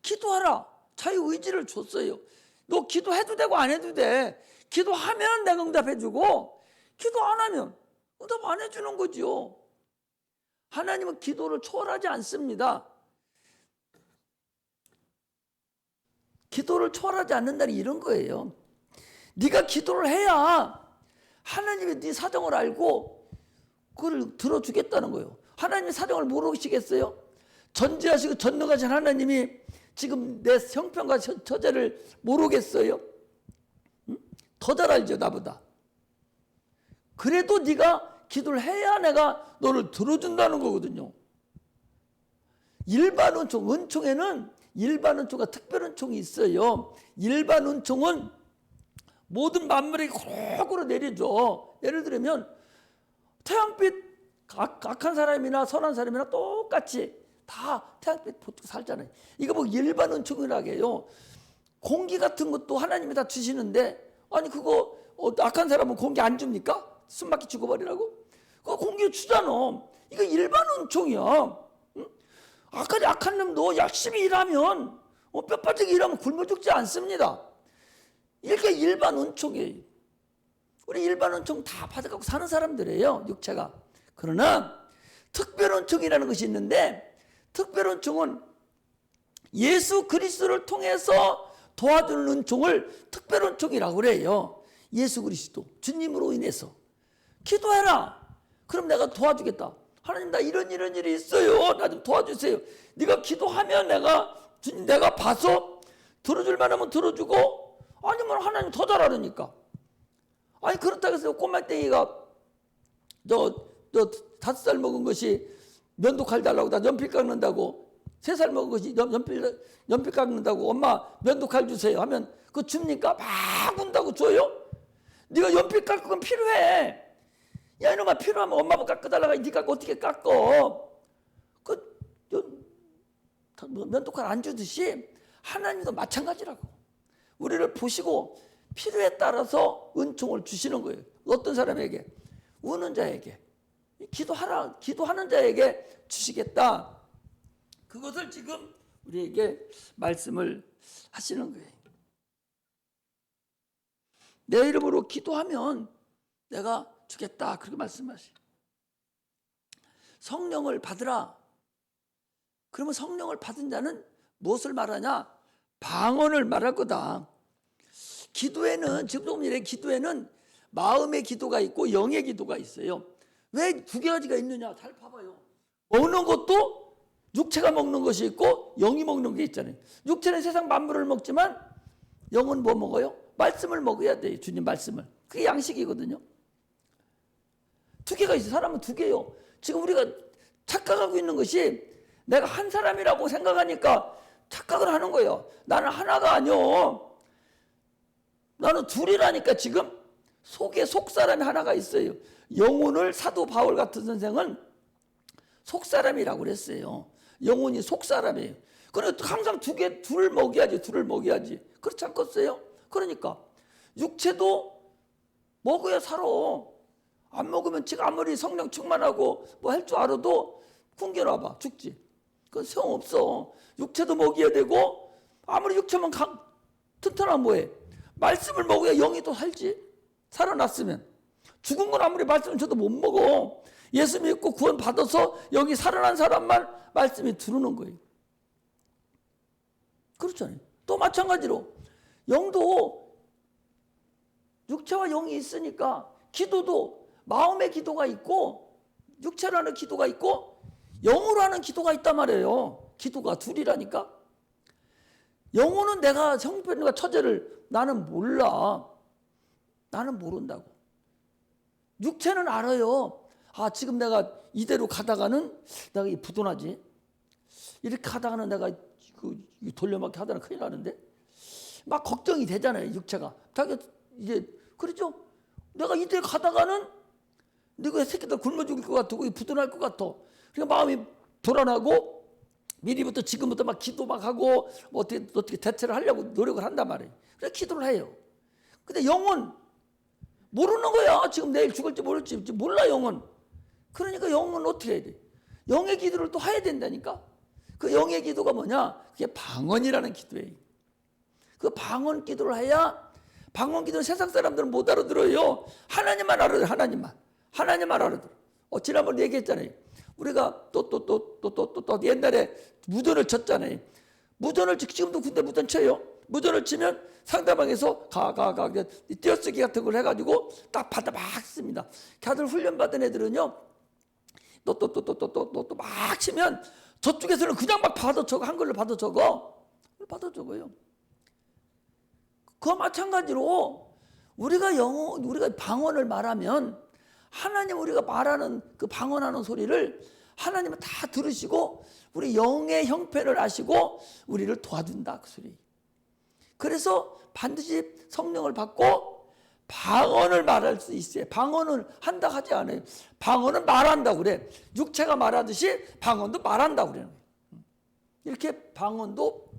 기도하라, 자유의지를 줬어요. 너 기도해도 되고 안 해도 돼. 기도하면 내가 응답해주고, 기도 안 하면 응답 안 해주는 거죠. 하나님은 기도를 초월하지 않습니다. 기도를 초월하지 않는다는 이런 거예요. 네가 기도를 해야 하나님이 네 사정을 알고 그걸 들어주겠다는 거예요. 하나님의 사정을 모르시겠어요? 전지하시고 전능하신 하나님이 지금 내 형편과 처제를 모르겠어요? 더 잘 알죠, 나보다. 그래도 네가 기도를 해야 내가 너를 들어준다는 거거든요. 일반 은총, 은총에는 일반 은총과 특별 은총이 있어요. 일반 은총은 모든 만물에게 고루고루 내려줘. 예를 들면 태양빛 악한 사람이나 선한 사람이나 똑같이 다 태양빛 보고 살잖아요. 이거 뭐 일반 은총이라고 해요. 공기 같은 것도 하나님이 다 주시는데, 아니 그거 악한 사람은 공기 안 줍니까? 숨막히 죽어버리라고? 그거 공기 주잖아. 이거 일반 은총이야. 응? 악한 놈도 열심히 일하면 뼈 빠지게 일하면 굶어 죽지 않습니다. 이게 일반 은총이에요. 우리 일반 은총 다 받아갖고 사는 사람들이에요, 육체가. 그러나 특별 은총이라는 것이 있는데, 특별 은총은 예수 그리스도를 통해서 도와주는 은총을 특별 은총이라고 그래요. 예수 그리스도, 주님으로 인해서 기도해라. 그럼 내가 도와주겠다. 하나님, 나 이런 일이 있어요. 나 좀 도와주세요. 네가 기도하면 내가 봐서 들어줄 만하면 들어주고, 아니면 하나님 더 잘하려니까. 아니 그렇다고 해서 꼬마땡이가 저 5살 먹은 것이 면도칼 달라고 나 연필 깎는다고, 3살 먹은 것이 연필 깎는다고 엄마 면도칼 주세요 하면 그거 줍니까? 막 운다고 줘요? 네가 연필 깎은 건 필요해. 야 이놈아, 필요하면 엄마가 깎아달라고. 네가 어떻게 깎어? 면도칼 안 주듯이 하나님도 마찬가지라고. 우리를 보시고 필요에 따라서 은총을 주시는 거예요. 어떤 사람에게? 우는 자에게, 기도하는 자에게 주시겠다. 그것을 지금 우리에게 말씀을 하시는 거예요. 내 이름으로 기도하면 내가 주겠다, 그렇게 말씀하시죠. 성령을 받으라. 그러면 성령을 받은 자는 무엇을 말하냐? 방언을 말할 거다. 기도에는, 지금 조금 전에 기도에는 마음의 기도가 있고 영의 기도가 있어요. 왜 두 가지가 있느냐? 잘 봐봐요. 먹는 것도 육체가 먹는 것이 있고 영이 먹는 게 있잖아요. 육체는 세상 만물을 먹지만 영은 뭐 먹어요? 말씀을 먹어야 돼요. 주님 말씀을. 그게 양식이거든요. 두 개가 있어요. 사람은 두 개요. 지금 우리가 착각하고 있는 것이 내가 한 사람이라고 생각하니까 착각을 하는 거예요. 나는 하나가 아니요. 나는 둘이라니까. 지금 속에 속사람이 하나가 있어요. 영혼을 사도 바울 같은 선생은 속사람이라고 그랬어요. 영혼이 속사람이에요. 그러니까 항상 둘을 먹여야지. 그렇지 않겠어요? 그러니까 육체도 먹어야 살아. 안 먹으면 지가 아무리 성령 충만하고 뭐 할 줄 알아도 굶겨놔봐 죽지. 그건 소용없어. 육체도 먹여야 되고, 아무리 육체만 튼튼하면 뭐해? 말씀을 먹어야 영이 또 살지. 살아났으면. 죽은 건 아무리 말씀을 줘도 못 먹어. 예수 믿고 구원 받아서 여기 살아난 사람만 말씀이 들어오는 거예요. 그렇잖아요. 또 마찬가지로 영도 육체와 영이 있으니까 기도도 마음의 기도가 있고 육체로 하는 기도가 있고 영으로 하는 기도가 있단 말이에요. 기도가 둘이라니까. 영혼은 내가 형편과 처제를 나는 몰라. 나는 모른다고. 육체는 알아요. 아, 지금 내가 이대로 가다가는 내가 이 부도나지. 이렇게 하다가는 내가 돌려막기 하다가 큰일 나는데. 막 걱정이 되잖아요, 육체가. 자기 이제 그렇죠. 내가 이대로 가다가는 내가 새끼들 굶어 죽을 것 같고 부도날 것 같아. 그러니까 마음이 불안하고 미리부터 지금부터 막 기도 막 하고 어떻게 대처를 하려고 노력을 한단 말이에요. 그래서 기도를 해요. 근데 영은 모르는 거야. 지금 내일 죽을지 모를지 몰라, 영은. 그러니까 영은 어떻게 해야 돼? 영의 기도를 또 해야 된다니까. 그 영의 기도가 뭐냐? 그게 방언이라는 기도예요. 그 방언 기도를 해야, 방언 기도는 세상 사람들은 못 알아들어요. 하나님만 알아들어요. 하나님만 알아들어. 지난번에 얘기했잖아요. 우리가 또 옛날에 무전을 쳤잖아요. 무전을 지금도 군대 무전 쳐요. 무전을 치면 상대방에서 가 띄어쓰기 같은 걸 해가지고 딱 받아 막 씁니다. 걔들 훈련 받은 애들은요, 또 막 치면 저쪽에서는 그냥 막 받아 적어. 한글로 받아 적어요. 그와 마찬가지로 우리가 방언을 말하면 하나님, 우리가 말하는 그 방언하는 소리를 하나님은 다 들으시고 우리 영의 형편을 아시고 우리를 도와준다, 그 소리. 그래서 반드시 성령을 받고 방언을 말할 수 있어요. 방언을 한다 하지 않아요. 방언은 말한다고 그래. 육체가 말하듯이 방언도 말한다고 그래요. 이렇게 방언도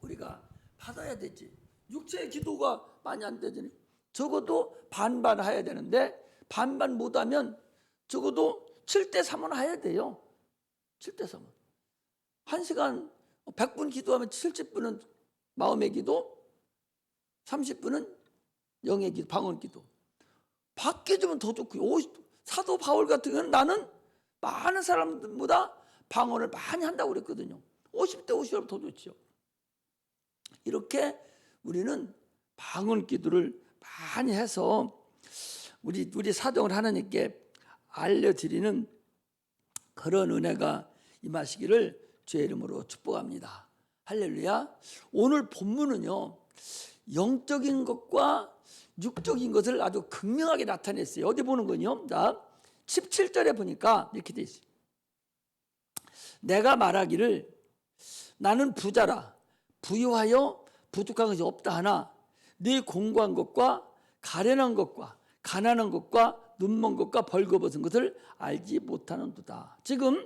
우리가 받아야 되지. 육체의 기도가 많이 안 되잖아요. 적어도 반반 해야 되는데 반반 못하면 적어도 7대3은 해야 돼요. 7대3은. 1시간 100분 기도하면 70분은 마음의 기도, 30분은 영의 기도, 방언 기도. 바뀌어주면 더 좋고요. 사도 바울 같은 경우는 나는 많은 사람들보다 방언을 많이 한다고 그랬거든요. 50대 50하면 더 좋죠. 이렇게 우리는 방언 기도를 많이 해서 우리 사정을 하나님께 알려드리는 그런 은혜가 임하시기를 주의 이름으로 축복합니다. 할렐루야. 오늘 본문은요, 영적인 것과 육적인 것을 아주 극명하게 나타냈어요. 어디 보는 건요? 자, 17절에 보니까 이렇게 돼 있어요. 내가 말하기를 나는 부자라 부유하여 부족한 것이 없다 하나 네 공고한 것과 가련한 것과 가난한 것과 눈먼 것과 벌거벗은 것을 알지 못하는도다. 지금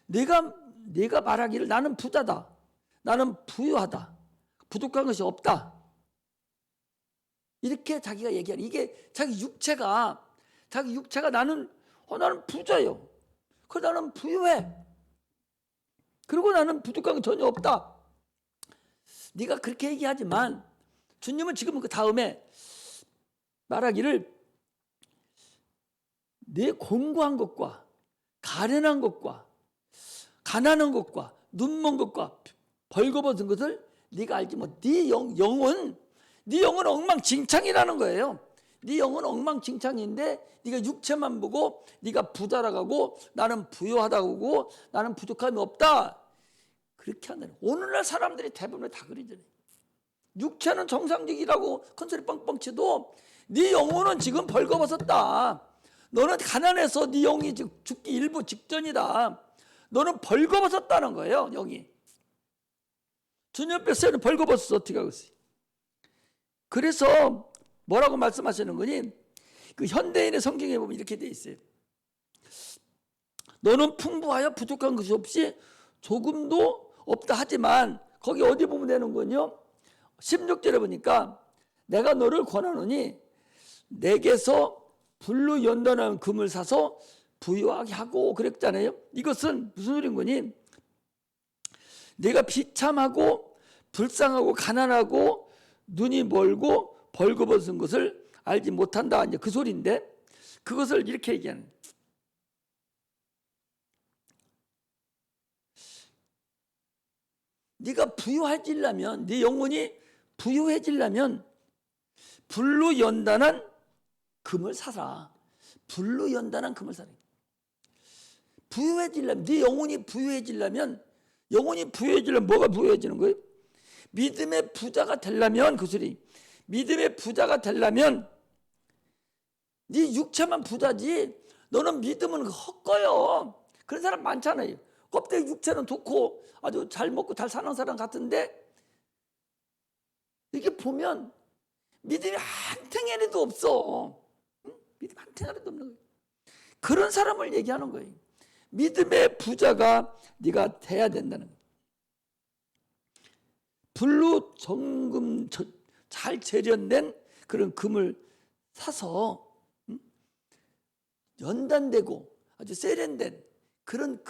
내가 말하기를 나는 부자다, 나는 부유하다, 부족한 것이 없다, 이렇게 자기가 얘기하는, 이게 자기 육체가 나는 부자요, 그리고 나는 부유해, 그리고 나는 부족한 게 전혀 없다. 네가 그렇게 얘기하지만 주님은 지금 그 다음에 말하기를 내 공고한 것과 가련한 것과 가난한 것과 눈먼 것과 벌거벗은 것을 네가 알지 못. 네 영은 엉망진창이라는 거예요. 네 영은 엉망진창인데 네가 육체만 보고 네가 부자라고 하고 나는 부유하다고 하고 나는 부족함이 없다, 그렇게 한다는. 오늘날 사람들이 대부분 다 그러잖아요. 육체는 정상적이라고 컨소리 뻥뻥 치도 네 영혼은 지금 벌거벗었다. 너는 가난해서 네 영이 죽기 일부 직전이다. 너는 벌거벗었다는 거예요. 영이. 주님 앞에서는 벌거벗어서 어떻게 하겠어요? 그래서 뭐라고 말씀하시는 거니? 그 현대인의 성경에 보면 이렇게 돼 있어요. 너는 풍부하여 부족한 것이 없이 조금도 없다 하지만, 거기 어디 보면 되는 거요? 16절에 보니까 내가 너를 권하노니 내게서 불로 연단하는 금을 사서 부유하게 하고, 그랬잖아요. 이것은 무슨 소리인 거니? 내가 비참하고 불쌍하고 가난하고 눈이 멀고 벌거벗은 것을 알지 못한다, 이제 그 소리인데, 그것을 이렇게 얘기하는, 네가 부유해지려면, 네 영혼이 부유해지려면 불로 연단한 금을 사라. 불로 연단한 금을 사라. 부유해지려면, 네 영혼이 부유해지려면 뭐가 부유해지는 거예요? 믿음의 부자가 되려면, 그 소리. 믿음의 부자가 되려면 네 육체만 부자지 너는 믿음은 헛거요. 그런 사람 많잖아요. 껍데기 육체는 좋고 아주 잘 먹고 잘 사는 사람 같은데 이렇게 보면 믿음이 한 탱에라도 없어. 믿음 한 탱에라도 없는 거예요. 그런 사람을 얘기하는 거예요. 믿음의 부자가 네가 돼야 된다는 거예요. 불로 정금 잘 재련된 그런 금을 사서 연단되고 아주 세련된 그런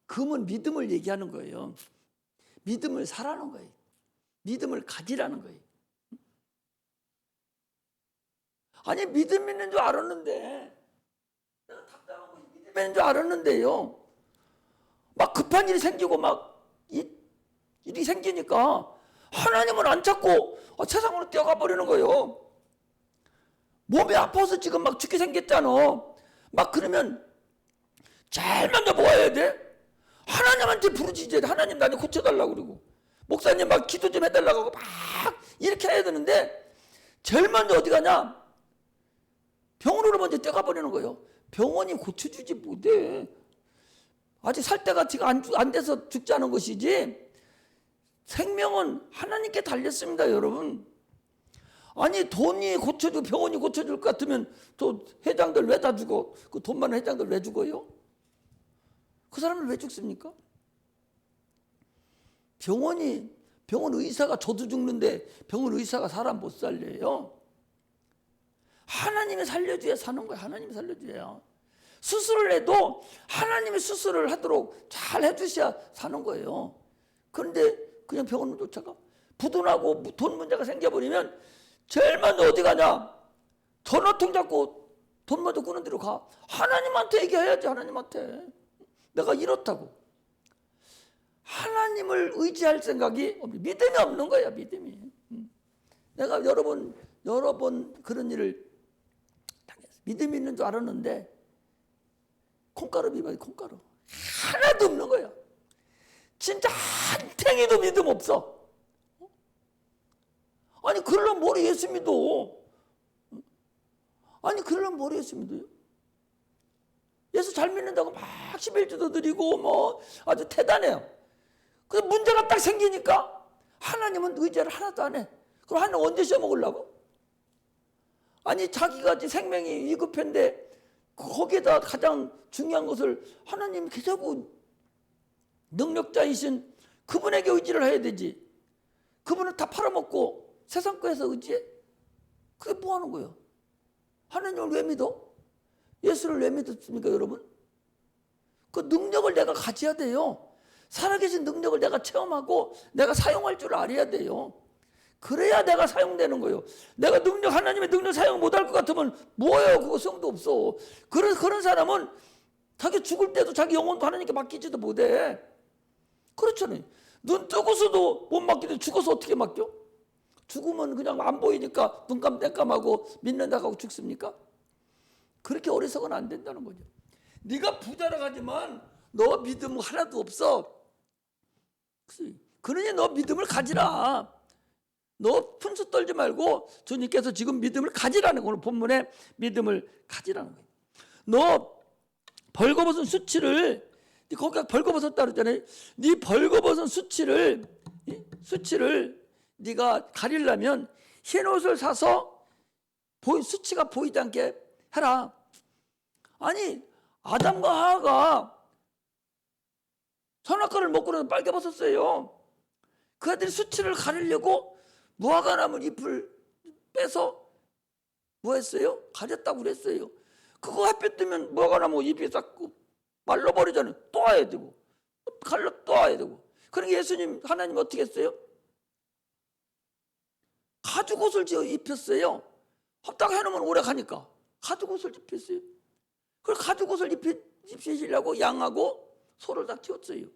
금은 믿음을 얘기하는 거예요. 믿음을 사라는 거예요. 믿음을 가지라는 거예요. 아니 믿음 있는 줄 알았는데 내가 답답한 것이 믿음 있는 줄 알았는데요. 막 급한 일이 생기고 막 일이 생기니까 하나님을 안 찾고 세상으로 뛰어가 버리는 거예요. 몸이 아파서 지금 막 죽게 생겼잖아. 막 그러면 제일 먼저 뭐 해야 돼? 하나님한테 부르짖어야 돼. 하나님 나를 고쳐달라고 그러고 목사님 막 기도 좀 해달라고 하고 막 이렇게 해야 되는데 제일 먼저 어디 가냐? 병원으로 먼저 뛰어가 버리는 거예요. 병원이 고쳐주지 못해. 아직 살 때가 지금 안 돼서 죽지 않은 것이지 생명은 하나님께 달렸습니다, 여러분. 아니 돈이 고쳐주고 병원이 고쳐줄 것 같으면 또 회장들 왜 다 죽어? 그 돈 많은 회장들 왜 죽어요? 그 사람을 왜 죽습니까? 병원 의사가 저도 죽는데 병원 의사가 사람 못 살려요. 하나님이 살려줘야 사는 거예요. 하나님이 살려줘야. 수술을 해도 하나님이 수술을 하도록 잘 해주셔야 사는 거예요. 그런데 그냥 병원을 쫓아가. 부도나고 돈 문제가 생겨버리면 제일 먼저 어디 가냐? 전화통 잡고 돈 먼저 꾸는 데로 가. 하나님한테 얘기해야지. 하나님한테. 내가 이렇다고. 하나님을 의지할 생각이 믿음이 없는 거야. 믿음이. 내가 여러 번 그런 일을 당했어. 믿음이 있는 줄 알았는데 콩가루 비벼 콩가루 하나도 없는 거야. 진짜 한 탱이도 믿음 없어. 아니 그러려면 뭘 예수 믿어? 아니 그러려면 뭘 예수 믿어요? 예수 잘 믿는다고 막 11조도 드리고 뭐 아주 대단해요. 근데 문제가 딱 생기니까 하나님은 의지를 하나도 안 해. 그럼 하나님 언제 시험 먹으려고? 아니 자기가 생명이 위급한데 거기에다 가장 중요한 것을 하나님 계속 능력자이신 그분에게 의지를 해야 되지. 그분은 다 팔아먹고 세상 거에서 의지해? 그게 뭐 하는 거예요? 하나님을 왜 믿어? 예수를 왜 믿었습니까, 여러분? 그 능력을 내가 가져야 돼요. 살아계신 능력을 내가 체험하고 내가 사용할 줄 알아야 돼요. 그래야 내가 사용되는 거예요. 내가 하나님의 능력 사용 못할 것 같으면 뭐예요? 그거 소용도 없어. 그런 사람은 자기 죽을 때도 자기 영혼도 하나님께 맡기지도 못해. 그렇잖아요. 눈 뜨고서도 못 맡기는데 죽어서 어떻게 맡겨? 죽으면 그냥 안 보이니까 눈 깜깜하고 믿는다고 하고 죽습니까? 그렇게 어리석은 안 된다는 거죠. 네가 부자라 하지만 너 믿음 하나도 없어. 그러니 너 믿음을 가지라. 너 푼수 떨지 말고 주님께서 지금 믿음을 가지라는 거예요. 오늘 본문에 믿음을 가지라는 거예요. 너 벌거벗은 수치를 거기가 벌거벗었다 그랬잖아요. 네 벌거벗은 수치를 네가 가리려면 흰 옷을 사서 수치가 보이지 않게 해라. 아니 아담과 하와가 선악과를 먹고 나서 빨개 벗었어요. 그 아들이 수치를 가리려고 무화과나무 잎을 빼서 뭐 했어요? 가렸다고 그랬어요. 그거 햇볕 뜨면 무화과나무 잎이 싹 말라버리잖아요. 또 와야 되고 갈라 또 와야 되고. 그러니까 예수님 하나님 어떻게 했어요? 가죽옷을 입혔어요. 딱 해놓으면 오래 가니까 가죽옷을 입혔어요. 그래서 가죽옷을 입히시려고 양하고 소를 다 키웠어요.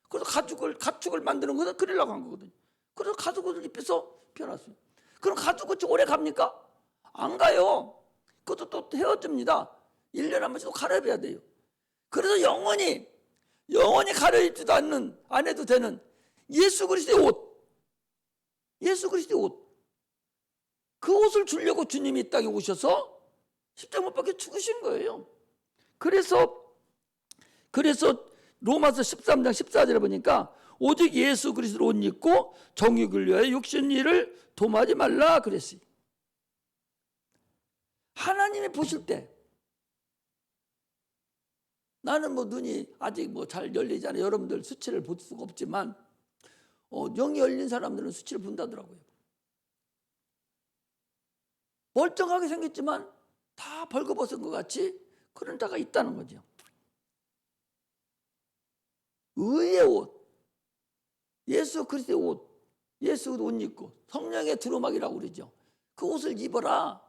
그래서 가축을 만드는 거다 그리려고 한 거거든요. 그래서 가죽옷을 입혀서 펴놨어요. 그럼 가죽옷이 오래 갑니까? 안 가요. 그것도 또 헤어집니다. 1년에 한 번씩 또 갈아입어야 돼요. 그래서 영원히 갈아입지도 안 해도 되는 예수 그리스도의 옷. 예수 그리스도의 옷. 그 옷을 주려고 주님이 이 땅에 오셔서 십자가 못 박혀 죽으신 거예요. 그래서 로마서 13장 14절에 보니까 오직 예수 그리스도를 옷 입고 정욕을 위하여 육신 일을 도모하지 말라 그랬어요. 하나님이 보실 때 나는 뭐 눈이 아직 뭐 잘 열리지 않아요. 여러분들 수치를 볼 수가 없지만 영이 열린 사람들은 수치를 본다더라고요. 멀쩡하게 생겼지만 다 벌거벗은 것 같이 그런 자가 있다는 거죠. 의의 옷, 예수 그리스도의 옷, 예수 옷 입고 성령의 두루마기라고 그러죠. 그 옷을 입어라.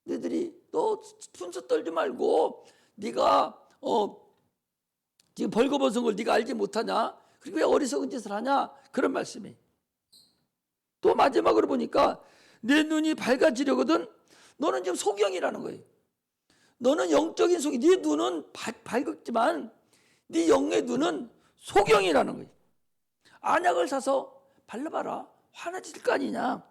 너희들이 너 분수 떨지 말고 네가 지금 벌거벗은 걸 네가 알지 못하냐? 그리고 왜 어리석은 짓을 하냐? 그런 말씀이. 또 마지막으로 보니까 내 눈이 밝아지려거든 너는 지금 소경이라는 거예요. 너는 영적인 소경. 네 눈은 밝았지만 네 영의 눈은 소경이라는 거예요. 안약을 사서 발라봐라. 환해질 거 아니냐.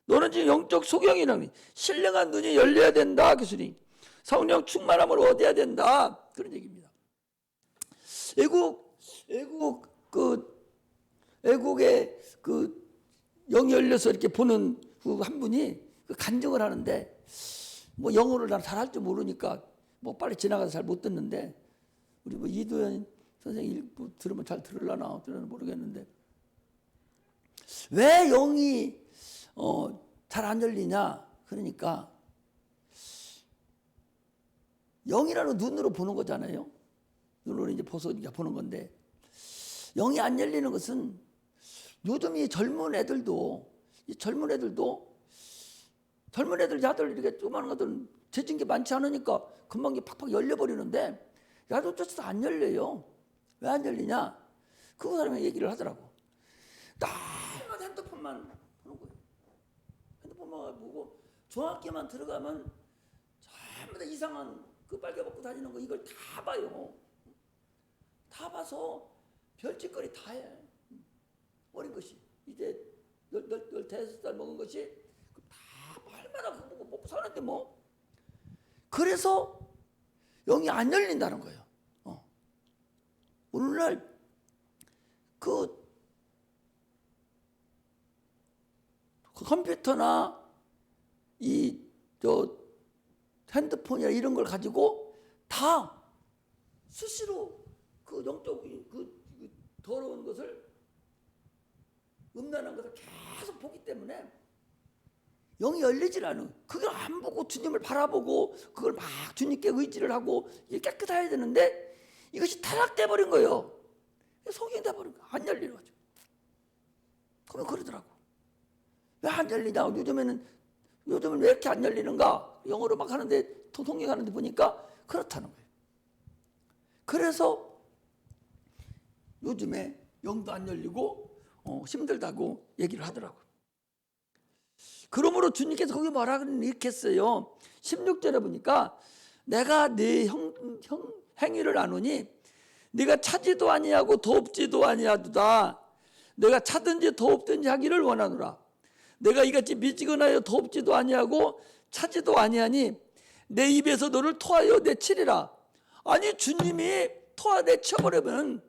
너는 지금 영적 소경이라는 거예요. 신령한 눈이 열려야 된다. 교수님. 성령 충만함을 얻어야 된다. 그런 얘기입니다. 애국의 그 영이 열려서 이렇게 보는 그 한 분이 그 간증을 하는데 뭐 영어를 난 잘할 줄 모르니까 뭐 빨리 지나가서 잘 못 듣는데 우리 뭐 이도현 선생님 들으면 잘 들으려나 모르겠는데 왜 영이 잘 안 열리냐 그러니까 영이라는 눈으로 보는 거잖아요. 눈으로 이제 보는 건데 영이 안 열리는 것은 요즘 이 젊은 애들 야들 이렇게 조그마한 것들은 재진 게 많지 않으니까 금방 팍팍 열려버리는데 야도조차도 안 열려요. 왜 안 열리냐? 그 사람이 얘기를 하더라고. 날마다 핸드폰만 보는 거예요. 핸드폰만 보고 중학교만 들어가면 전부 다 이상한 그 빨개 벗고 다니는 거 이걸 다 봐요. 다 봐서 별짓거리 다 해. 어린 것이 이제 15살 먹은 것이 다 말마다 그거 보고 먹고 사는데 뭐. 그래서 영이 안 열린다는 거예요. 오늘날 그 컴퓨터나 핸드폰이나 이런 걸 가지고 다 수시로 그 영적인 그 더러운 것을 음란한 것을 계속 보기 때문에 영이 열리질 않아. 그걸 안 보고 주님을 바라보고 그걸 막 주님께 의지를 하고 깨끗해야 되는데 이것이 타락돼 버린 거예요. 속이 돼 버린 거야. 안 열리는 거죠. 그러면 그러더라고. 왜 안 열리냐? 요즘은 왜 이렇게 안 열리는가? 영어로 막 하는데 통역하는데 보니까 그렇다는 거예요. 그래서 요즘에 영도 안 열리고 힘들다고 얘기를 하더라고요. 그러므로 주님께서 거기 뭐라 이렇게 했어요. 16절에 보니까 내가 네 행위를 아노니 네가 차지도 아니하고 돕지도 아니하도다. 내가 차든지 돕든지 하기를 원하노라. 내가 이같이 미지근하여 돕지도 아니하고 차지도 아니하니 내 입에서 너를 토하여 내치리라. 아니 주님이 토하내쳐버리면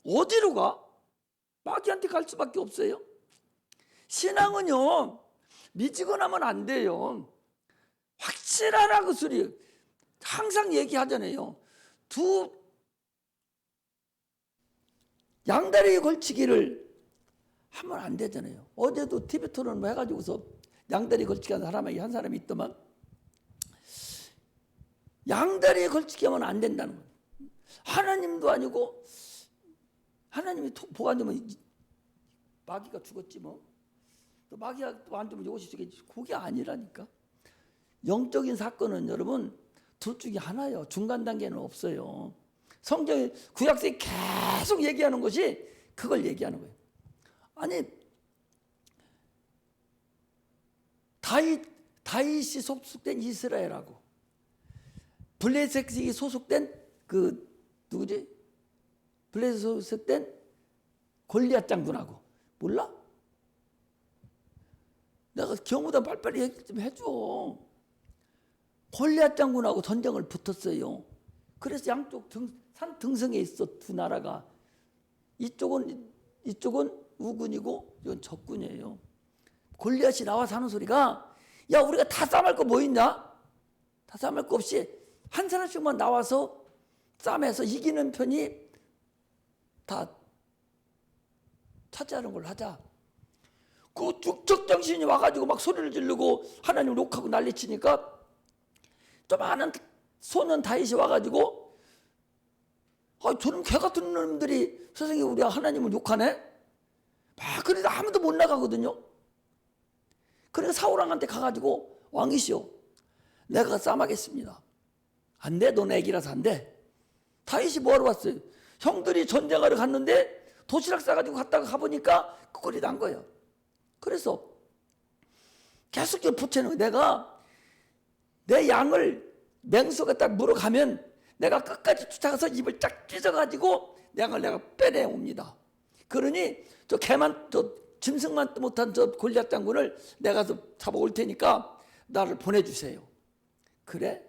어디로 가? 마귀한테 갈 수밖에 없어요. 신앙은요 미지근하면 안 돼요. 확실하라 그 소리 항상 얘기하잖아요. 두 양다리에 걸치기를 하면 안 되잖아요. 어제도 TV 토론 뭐 해가지고서 양다리에 걸치기 하는 사람이 한 사람이 있더만 양다리에 걸치기 하면 안 된다는 거예요. 하나님도 아니고 하나님이 보관되면 마귀가 죽었지 뭐. 또 마귀가 또 안 되면 이것이 죽겠지. 그게 아니라니까. 영적인 사건은 여러분 둘 중에 하나예요. 중간 단계는 없어요. 성경의 구약성이 계속 얘기하는 것이 그걸 얘기하는 거예요. 아니 다윗이 소속된 이스라엘하고 블레셋이 소속된 그 누구지? 블레셋 소속된 골리앗 장군하고 몰라? 내가 경우다 빨리빨리 좀 해줘. 골리앗 장군하고 전쟁을 붙었어요. 그래서 양쪽 산 등성에 있어 두 나라가. 이쪽은 우군이고 이건 적군이에요. 골리앗이 나와서 하는 소리가, 야, 우리가 다 싸움할 거 뭐 있냐? 다 싸움할 거 없이 한 사람씩만 나와서 싸움에서 이기는 편이 다 차지하는 걸 하자. 그 육적정신이 와가지고 막 소리를 지르고 하나님을 욕하고 난리치니까 좀 아는 소년 다윗이 와가지고, 저는 개 같은 놈들이 세상에 우리 하나님을 욕하네? 막 그래도 아무도 못 나가거든요. 그래서 사울왕한테 가가지고, 왕이시오, 내가 싸움하겠습니다. 안 돼, 넌 애기라서 안 돼. 다윗이 뭐하러 왔어요? 형들이 전쟁하러 갔는데 도시락 싸가지고 갔다가 가보니까 그 꼴이 난 거예요. 그래서 계속 붙여놓은 거예요. 내가 내 양을 맹수가 딱 물어가면 내가 끝까지 쫓아가서 입을 쫙 찢어가지고 양을 내가 빼내옵니다. 그러니 저 짐승만 못한 저 골리앗 장군을 내가 잡아올 테니까 나를 보내주세요. 그래?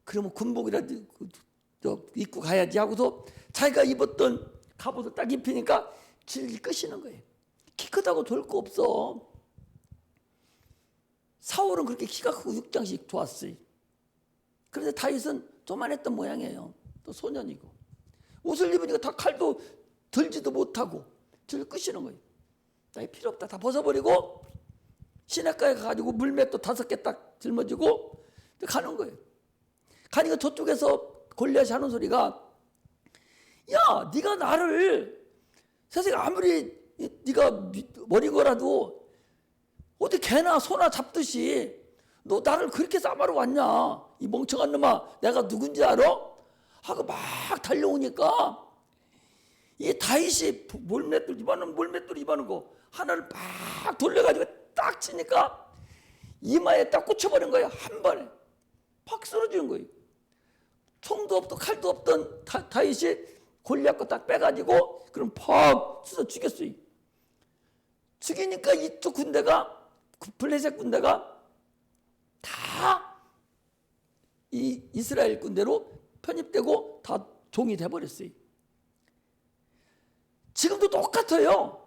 그러면 군복이라도 입고 가야지 하고서 자기가 입었던 갑옷을 딱 입히니까 질질 끄시는 거예요. 키 크다고 좋을 거 없어. 사울은 그렇게 키가 크고 육장식 좋았어요. 그런데 다윗은 조만했던 모양이에요. 또 소년이고. 옷을 입으니까 다 칼도 들지도 못하고 질질 끄시는 거예요. 나 필요 없다. 다 벗어버리고 시냇가에 가가지고 물맷도 5개 딱 짊어지고 가는 거예요. 가니까 저쪽에서 골리앗이 하는 소리가, 야, 네가 나를 세상에 아무리 네가 머리고라도 어디 개나 소나 잡듯이 너 나를 그렇게 싸움하러 왔냐? 이 멍청한 놈아, 내가 누군지 알아? 하고 막 달려오니까 이 다윗이 몰맷돌 입어는 거 하나를 막 돌려가지고 딱 치니까 이마에 딱 꽂혀버린 거예요. 한 번에 팍 쓰러지는 거예요. 총도 없고 칼도 없던 다윗이 골리앗 거 딱 빼가지고 그럼 팍 찢어 죽였어요. 죽이니까 이쪽 군대가, 블레셋 군대가 다 이 이스라엘 군대로 편입되고 다 종이 돼버렸어요. 지금도 똑같아요.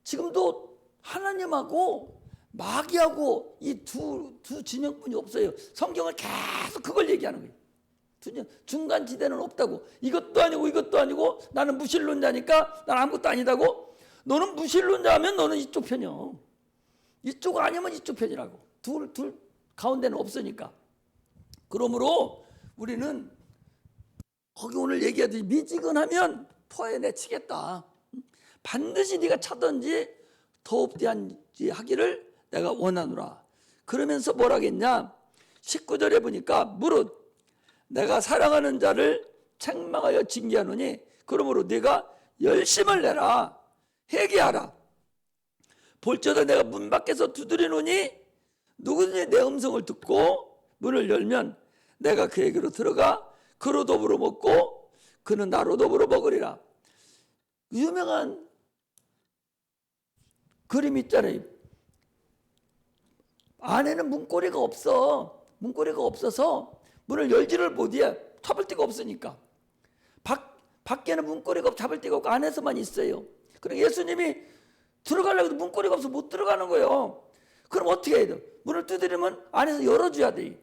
지금도 하나님하고 마귀하고 이 두 진영뿐이 없어요. 성경을 계속 그걸 얘기하는 거예요. 중간 지대는 없다고. 이것도 아니고 나는 무신론자니까 난 아무것도 아니다고. 너는 무신론자면 너는 이쪽 편이야. 이쪽 아니면 이쪽 편이라고. 둘 가운데는 없으니까. 그러므로 우리는 거기 오늘 얘기하듯이 미지근하면 토에 내치겠다. 반드시 네가 차든지 더욱대한지 하기를 내가 원하노라. 그러면서 뭐라겠냐? 19절에 보니까 무릇 내가 사랑하는 자를 책망하여 징계하노니 그러므로 네가 열심을 내라. 회개하라. 볼지어다 내가 문 밖에서 두드리노니 누구든지 내 음성을 듣고 문을 열면 내가 그에게로 들어가 그로 더불어 먹고 그는 나로 더불어 먹으리라. 유명한 그림 있잖아요. 안에는 문고리가 없어. 문고리가 없어서 문을 열지를 못해. 잡을 데가 없으니까. 밖에는 문고리가 잡을 데가 없고 안에서만 있어요. 그러니까 예수님이 들어가려고 해도 문고리가 없어서 못 들어가는 거예요. 그럼 어떻게 해야 돼? 문을 두드리면 안에서 열어줘야 돼.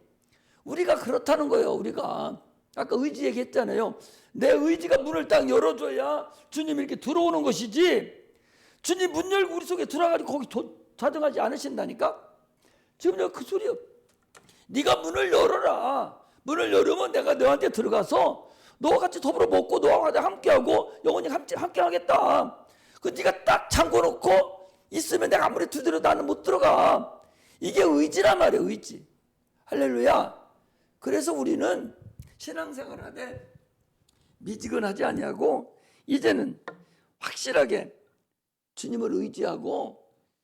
우리가 그렇다는 거예요. 우리가 아까 의지 얘기했잖아요. 내 의지가 문을 딱 열어줘야 주님이 이렇게 들어오는 것이지, 주님 문 열고 우리 속에 들어가지고 거기 자정하지 않으신다니까. 지금 그 소리요. 네가 문을 열어라. 문을 열으면 내가 너한테 들어가서 너와 같이 더불어 먹고 너와 같이 함께하고 영원히 함께 하겠다. 그 네가 딱 잠궈놓고 있으면 내가 아무리 두드려도 나는 못 들어가. 이게 의지란 말이에요. 의지. 할렐루야. 그래서 우리는 신앙생활하되 미지근하지 아니하고 이제는 확실하게 주님을 의지하고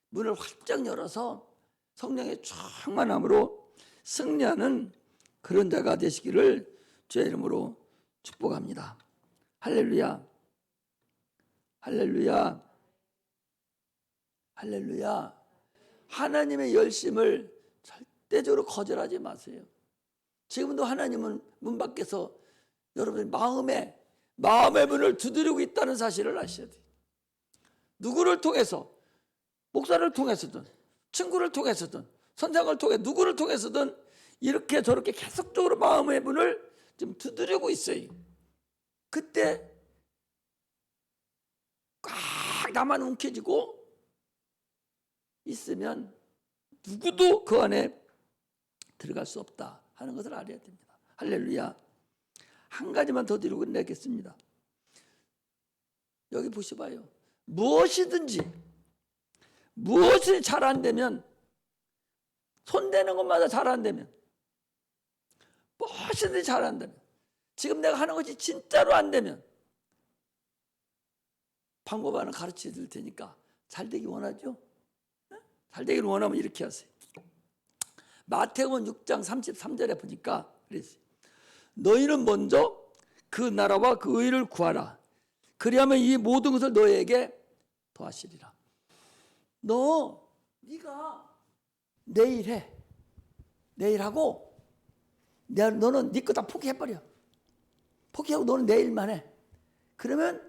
문을 활짝 열어서 성령의 충만함으로 승리하는 그런 자가 되시기를 주의 이름으로 축복합니다. 할렐루야. 할렐루야. 할렐루야. 하나님의 열심을 때적으로 거절하지 마세요. 지금도 하나님은 문 밖에서 여러분의 마음의 문을 두드리고 있다는 사실을 아셔야 돼요. 누구를 통해서, 목사를 통해서든 친구를 통해서든 선생을 통해 누구를 통해서든 이렇게 저렇게 계속적으로 마음의 문을 좀 두드리고 있어요. 그때 꽉 나만 움켜쥐고 있으면 누구도 그 안에 들어갈 수 없다 하는 것을 알아야 됩니다. 할렐루야. 한 가지만 더 드리고 끝내겠습니다. 여기 보셔봐요. 무엇이 잘 안 되면, 손대는 것마다 잘 안 되면, 무엇이든지 잘 안 되면, 지금 내가 하는 것이 진짜로 안 되면 방법 하나 가르쳐 드릴 테니까 잘 되기 원하죠? 잘 되기를 원하면 이렇게 하세요. 마태복음 6장 33절에 보니까 그랬어요. 너희는 먼저 그 나라와 그 의를 구하라. 그리하면 이 모든 것을 너희에게 더하시리라. 네가 내일 해. 내일 하고 너는 네 거 다 포기해버려. 포기하고 너는 내일만 해. 그러면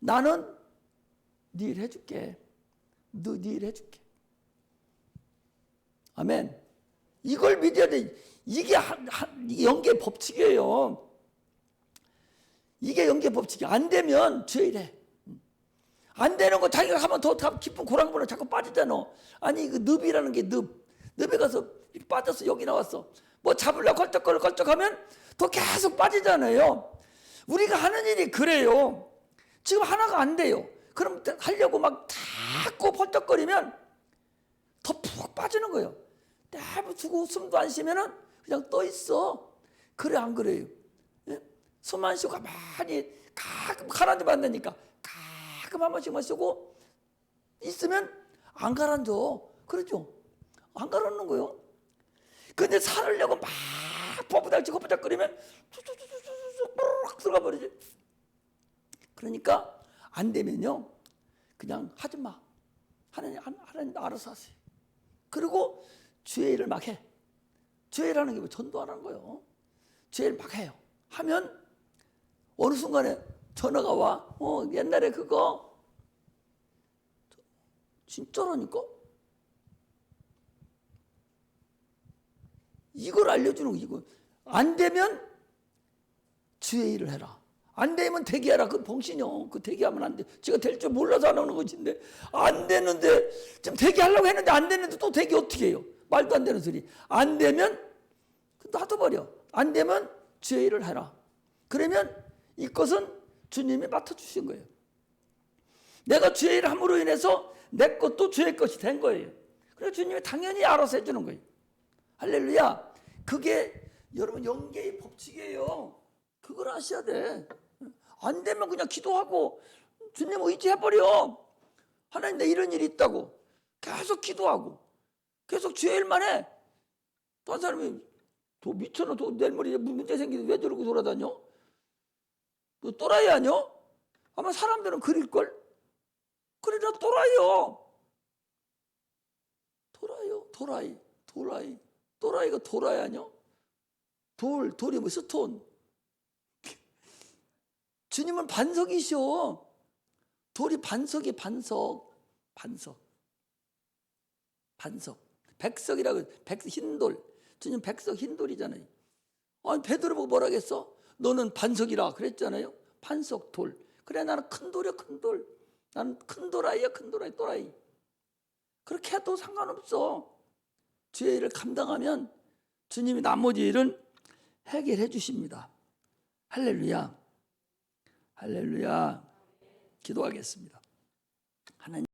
나는 네 일 해줄게. 너 네 일 해줄게. 아멘. 이걸 믿어야 돼. 이게 영계의 법칙이에요. 이게 영계의 법칙이. 안 되면 죄이래. 안 되는 거 자기가 하면 더 깊은 고랑분을 자꾸 빠지잖아. 아니 그 늪이라는 게 늪에 가서 이렇게 빠졌어. 여기 나왔어. 뭐 잡으려고 걸쩍하면 더 계속 빠지잖아요. 우리가 하는 일이 그래요. 지금 하나가 안 돼요. 그럼 하려고 막 자꾸 펄쩍거리면 더 푹 빠지는 거예요. 내버두고 숨도 안 쉬면은 그냥 떠 있어. 그래 안 그래요? 예? 숨 안 쉬고 가만히 가끔 가라앉으면 안 되니까 가끔 한 번씩만 쉬고 있으면 안 가라앉아. 그렇죠? 안 가라앉는 거예요. 근데 살으려고 막 버부닥거리면 쑥 들어가 버리지. 그러니까 안 되면요 그냥 하지 마. 하나님 알아서 하세요. 그리고 주의 일을 막 해. 주의 일하는 게 뭐 전도 안 하는 거예요. 주의 일 막 해요. 하면 어느 순간에 전화가 와. 옛날에 그거 진짜라니까. 이걸 알려주는 거. 이거 안 되면 주의 일을 해라. 안 되면 대기하라. 그 봉신이요. 그 대기하면 안 돼. 제가 될 줄 몰라서 안 하는 것인데 안 되는데 지금 대기하려고 했는데 안 되는데 또 대기 어떻게 해요? 말도 안 되는 소리. 안 되면 놔둬버려. 안 되면 주의 일을 해라. 그러면 이것은 주님이 맡아주신 거예요. 내가 주의 일을 함으로 인해서 내 것도 주의 것이 된 거예요. 그래서 주님이 당연히 알아서 해주는 거예요. 할렐루야. 그게 여러분 영계의 법칙이에요. 그걸 아셔야 돼. 안 되면 그냥 기도하고 주님 의지해버려. 하나님 내 이런 일이 있다고 계속 기도하고 계속 주의 일만 해. 또 한 사람이 도 미쳐나 내일 모레 문제 생기는데 왜 저러고 돌아다녀? 너 또라이 아니야? 아마 사람들은 그릴걸? 그러나 또라이가 도라이 아니야? 돌이 뭐 스톤. 주님은 반석이셔. 돌이 반석이 반석. 백석이라고 흰돌. 주님 백석 흰돌이잖아요. 아니 베드로 보고 뭐라겠어? 너는 반석이라 그랬잖아요. 반석 돌. 그래 나는 큰 돌이야 큰 돌. 나는 큰 도라이야 큰 또라이. 그렇게 해도 상관없어. 주의 일을 감당하면 주님이 나머지 일은 해결해 주십니다. 할렐루야. 기도하겠습니다. 하나님